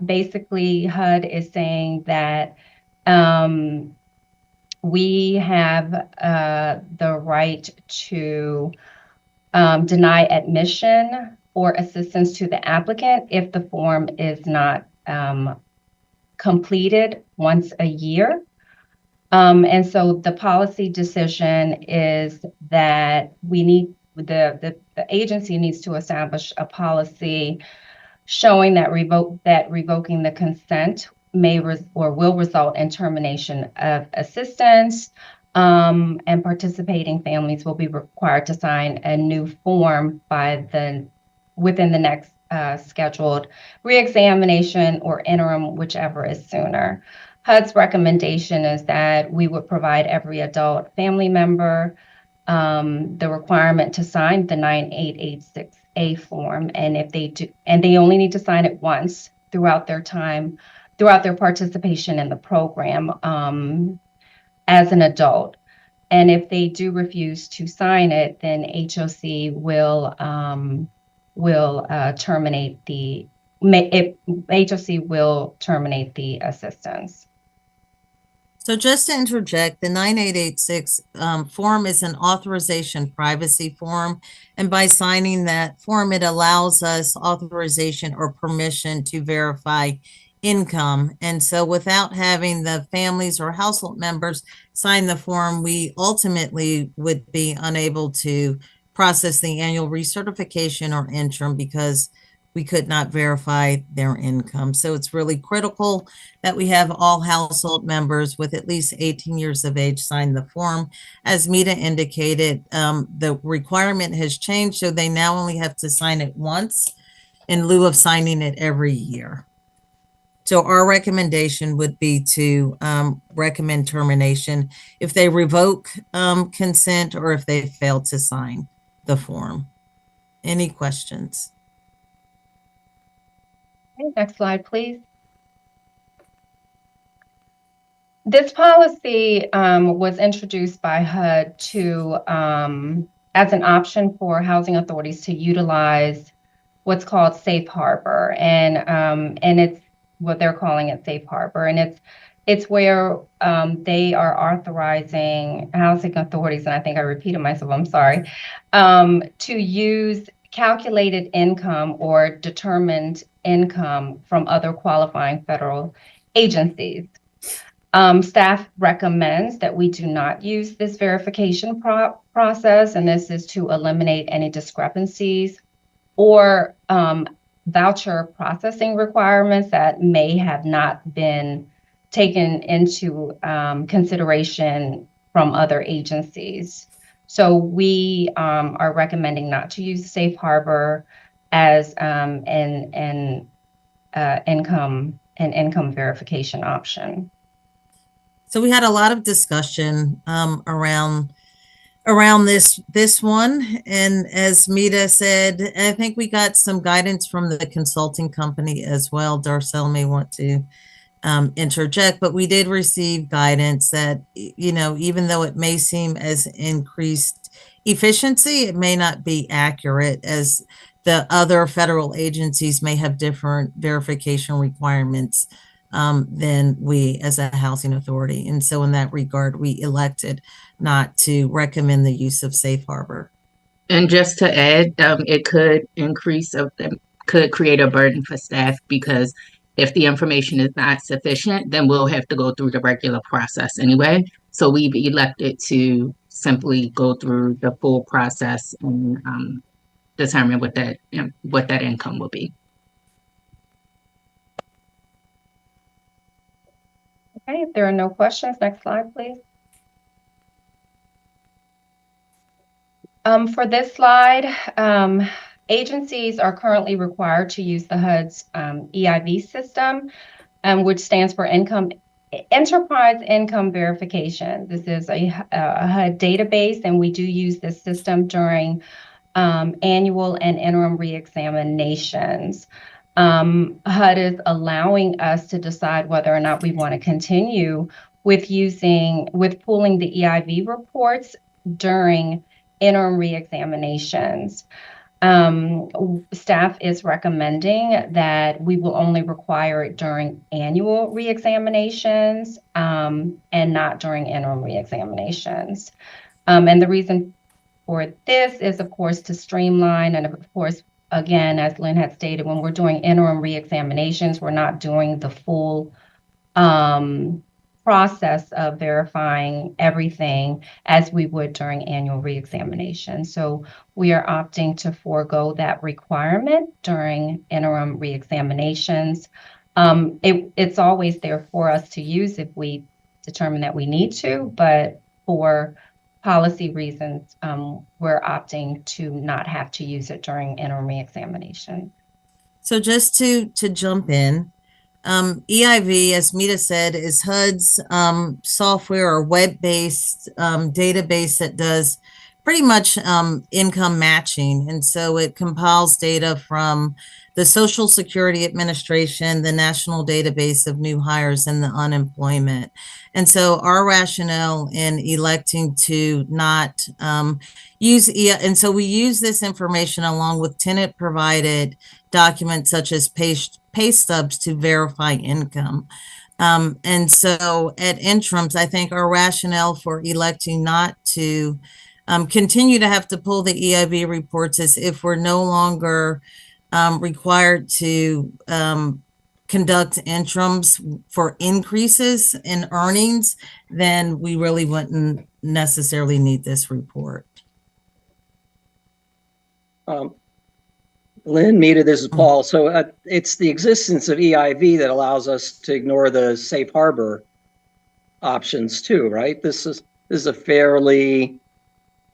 S8: Basically, HUD is saying that we have the right to deny admission or assistance to the applicant if the form is not completed once a year. And so the policy decision is that the agency needs to establish a policy showing that revoking the consent will result in termination of assistance. And participating families will be required to sign a new form within the next scheduled reexamination or interim, whichever is sooner. HUD's recommendation is that we would provide every adult family member the requirement to sign the 9886A form, and if they do, and they only need to sign it once throughout their participation in the program. As an adult. And if they do refuse to sign it, then HOC will terminate the assistance.
S7: So just to interject, the 9886 form is an authorization privacy form. And by signing that form, it allows us authorization or permission to verify income. And so without having the families or household members sign the form, we ultimately would be unable to process the annual recertification or interim because we could not verify their income. So it's really critical that we have all household members with at least 18 years of age sign the form. As Mita indicated, the requirement has changed, so they now only have to sign it once in lieu of signing it every year. So our recommendation would be to recommend termination if they revoke consent or if they fail to sign the form. Any questions?
S8: Okay, next slide, please. This policy was introduced by HUD as an option for housing authorities to utilize what's called safe harbor, and it's what they're calling it safe harbor, and it's where they are authorizing housing authorities, and I think I repeated myself, I'm sorry, to use calculated income or determined income from other qualifying federal agencies. Staff recommends that we do not use this verification process, and this is to eliminate any discrepancies or voucher processing requirements that may have not been taken into consideration from other agencies. So we are recommending not to use safe harbor as an income verification option.
S7: So we had a lot of discussion around this one, and as Mita said, I think we got some guidance from the consulting company as well. Darcel may want to interject, but we did receive guidance that, you know, even though it may seem as increased efficiency, it may not be accurate, as the other federal agencies may have different verification requirements than we as a housing authority. And so in that regard, we elected not to recommend the use of safe harbor.
S9: And just to add, it could could create a burden for staff, because if the information is not sufficient, then we'll have to go through the regular process anyway. So we've elected to simply go through the full process and determine what that income will be.
S8: Okay, if there are no questions, next slide, please. For this slide, agencies are currently required to use the HUD's EIV system, which stands for Enterprise Income Verification. This is a HUD database, and we do use this system during annual and interim reexaminations. HUD is allowing us to decide whether or not we want to continue with pulling the EIV reports during interim reexaminations. Staff is recommending that we will only require it during annual reexaminations and not during interim reexaminations. And the reason for this is, of course, to streamline, and of course, again, as Lynn had stated, when we're doing interim reexaminations, we're not doing the full process of verifying everything as we would during annual reexamination. So we are opting to forego that requirement during interim reexaminations. It's always there for us to use if we determine that we need to, but for policy reasons, we're opting to not have to use it during interim reexamination.
S7: So just to jump in, EIV, as Mita said, is HUD's software or web-based database that does pretty much income matching. And so it compiles data from the Social Security Administration, the National Database of New Hires, and the unemployment. And so our rationale in electing to not use and so we use this information along with tenant provided documents such as pay stubs to verify income. And so at interims, I think our rationale for electing not to continue to have to pull the EIV reports is if we're no longer required to conduct interims for increases in earnings, then we really wouldn't necessarily need this report.
S5: Lynn, Mita, this is Paul. So it's the existence of EIV that allows us to ignore the safe harbor options too, right? This is a fairly,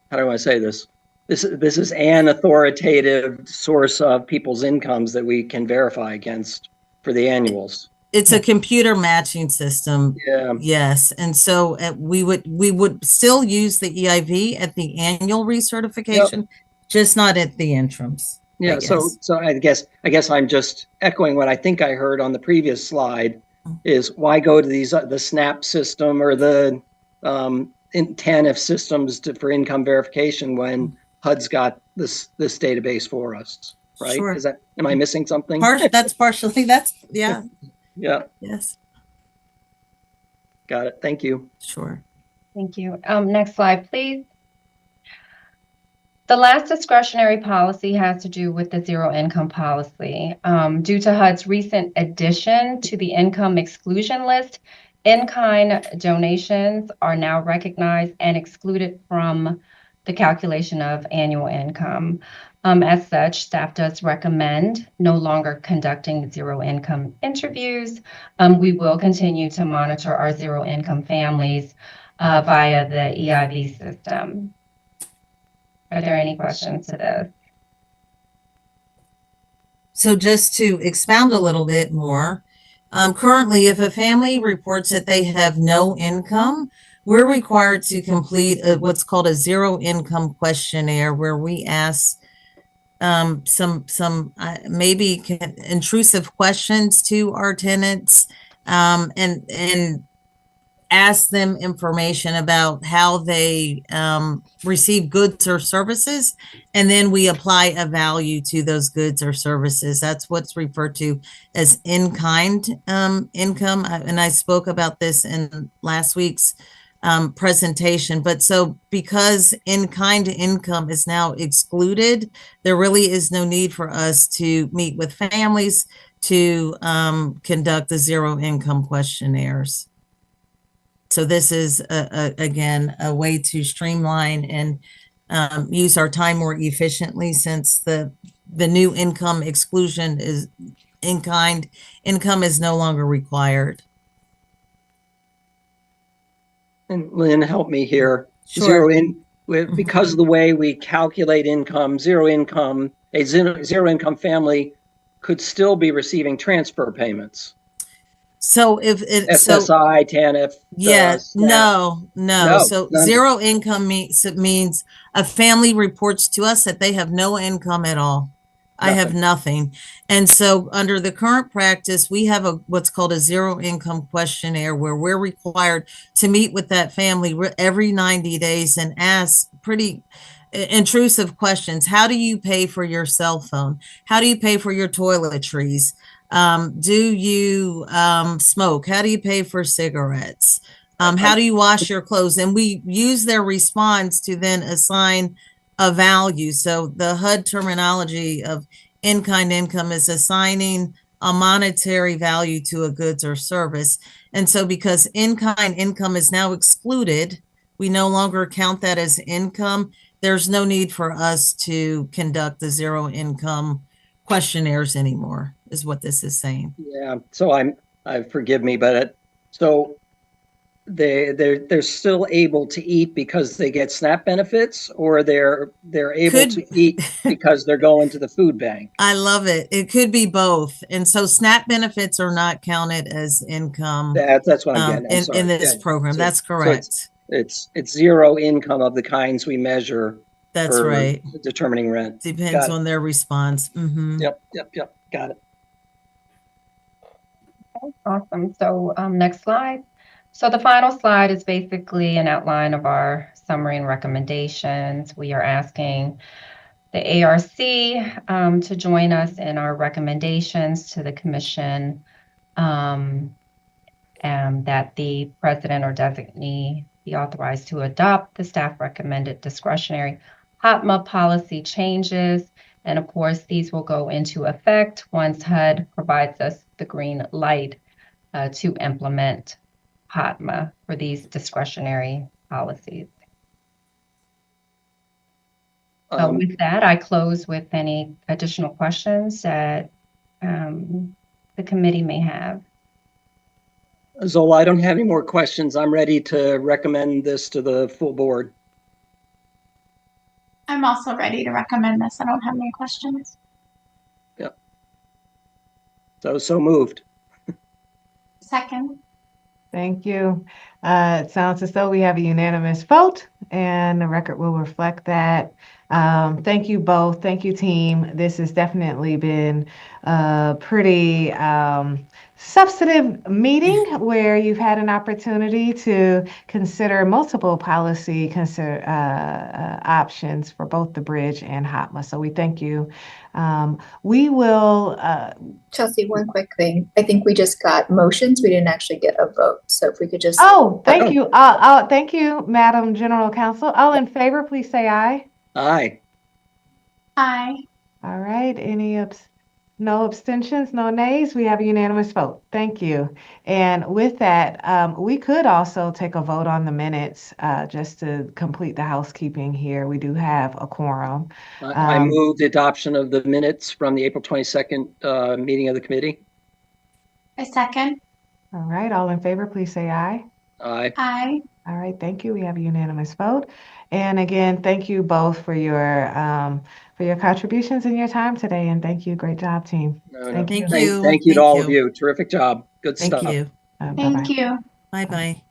S5: how do I say this? This is an authoritative source of people's incomes that we can verify against for the annuals.
S7: It's a computer matching system.
S5: Yeah.
S7: Yes. And so we would still use the EIV at the annual recertification, yep, just not at the interims.
S5: Yeah. So I guess I'm just echoing what I think I heard on the previous slide is why go to these the SNAP system or the TANF systems for income verification when HUD's got this database for us, right?
S7: Sure.
S5: Am I missing something?
S7: That's partially, yeah.
S5: Yeah.
S7: Yes.
S5: Got it. Thank you.
S7: Sure.
S8: Thank you. Next slide, please. The last discretionary policy has to do with the zero income policy. Due to HUD's recent addition to the income exclusion list, in-kind donations are now recognized and excluded from the calculation of annual income. As such, staff does recommend no longer conducting zero income interviews. We will continue to monitor our zero income families via the EIV system. Are there any questions to this?
S7: So just to expound a little bit more, currently, if a family reports that they have no income, we're required to complete what's called a zero income questionnaire, where we ask some maybe intrusive questions to our tenants and ask them information about how they receive goods or services, and then we apply a value to those goods or services. That's what's referred to as in-kind income. And I spoke about this in last week's presentation. But so because in-kind income is now excluded, there really is no need for us to meet with families to conduct the zero income questionnaires. So this is, again, a way to streamline and use our time more efficiently, since the new income exclusion is in-kind income is no longer required.
S5: And Lynn, help me here.
S7: Sure.
S5: Because of the way we calculate income, a zero income family could still be receiving transfer payments.
S7: So if it
S5: SSI, TANF.
S7: No. So
S5: none.
S7: Zero income means a family reports to us that they have no income at all. I have nothing. And so under the current practice, we have what's called a zero income questionnaire, where we're required to meet with that family every 90 days and ask pretty intrusive questions. How do you pay for your cell phone? How do you pay for your toiletries? Do you smoke? How do you pay for cigarettes? How do you wash your clothes? And we use their response to then assign a value. So the HUD terminology of in-kind income is assigning a monetary value to a goods or service. And so because in-kind income is now excluded, we no longer count that as income. There's no need for us to conduct the zero income questionnaires anymore, is what this is saying.
S5: Yeah. So forgive me, but so they're still able to eat because they get SNAP benefits, or they're able to eat because they're going to the food bank.
S7: I love it. It could be both. And so SNAP benefits are not counted as income.
S5: That's what I'm getting
S7: in this program.
S5: So,
S7: that's correct.
S5: So it's zero income of the kinds we measure.
S7: That's right.
S5: Determining rent.
S7: Depends on their response. Mm-hmm.
S5: Yep. Got it.
S8: Okay, awesome. So next slide. So the final slide is basically an outline of our summary and recommendations. We are asking the ARC to join us in our recommendations to the commission, and that the president or designee be authorized to adopt the staff recommended discretionary HOTMA policy changes. And of course, these will go into effect once HUD provides us the green light to implement HOTMA for these discretionary policies. With that, I close with any additional questions that the committee may have.
S5: Zola, I don't have any more questions. I'm ready to recommend this to the full board.
S6: I'm also ready to recommend this. I don't have any questions.
S5: Yep. So moved.
S6: Second.
S1: Thank you. It sounds as though we have a unanimous vote, and the record will reflect that. Thank you both. Thank you, team. This has definitely been a pretty substantive meeting where you've had an opportunity to consider multiple policy options for both the bridge and HOTMA. So we thank you. We will.
S10: Chelsea, one quick thing. I think we just got motions. We didn't actually get a vote. So if we could just.
S1: Oh, thank you. Thank you, Madam General Counsel. All in favor, please say aye.
S5: Aye.
S6: Aye.
S1: All right. No abstentions, no nays. We have a unanimous vote. Thank you. And with that, we could also take a vote on the minutes just to complete the housekeeping here. We do have a quorum.
S5: I move the adoption of the minutes from the April 22nd meeting of the committee.
S6: I second.
S1: All right. All in favor, please say aye.
S5: Aye.
S6: Aye.
S1: All right. Thank you. We have a unanimous vote. And again, thank you both for your contributions and your time today. And thank you. Great job, team.
S7: Thank you.
S5: Thank you to all of you. Terrific job. Good stuff.
S7: Thank you.
S6: Thank you.
S7: Bye-bye.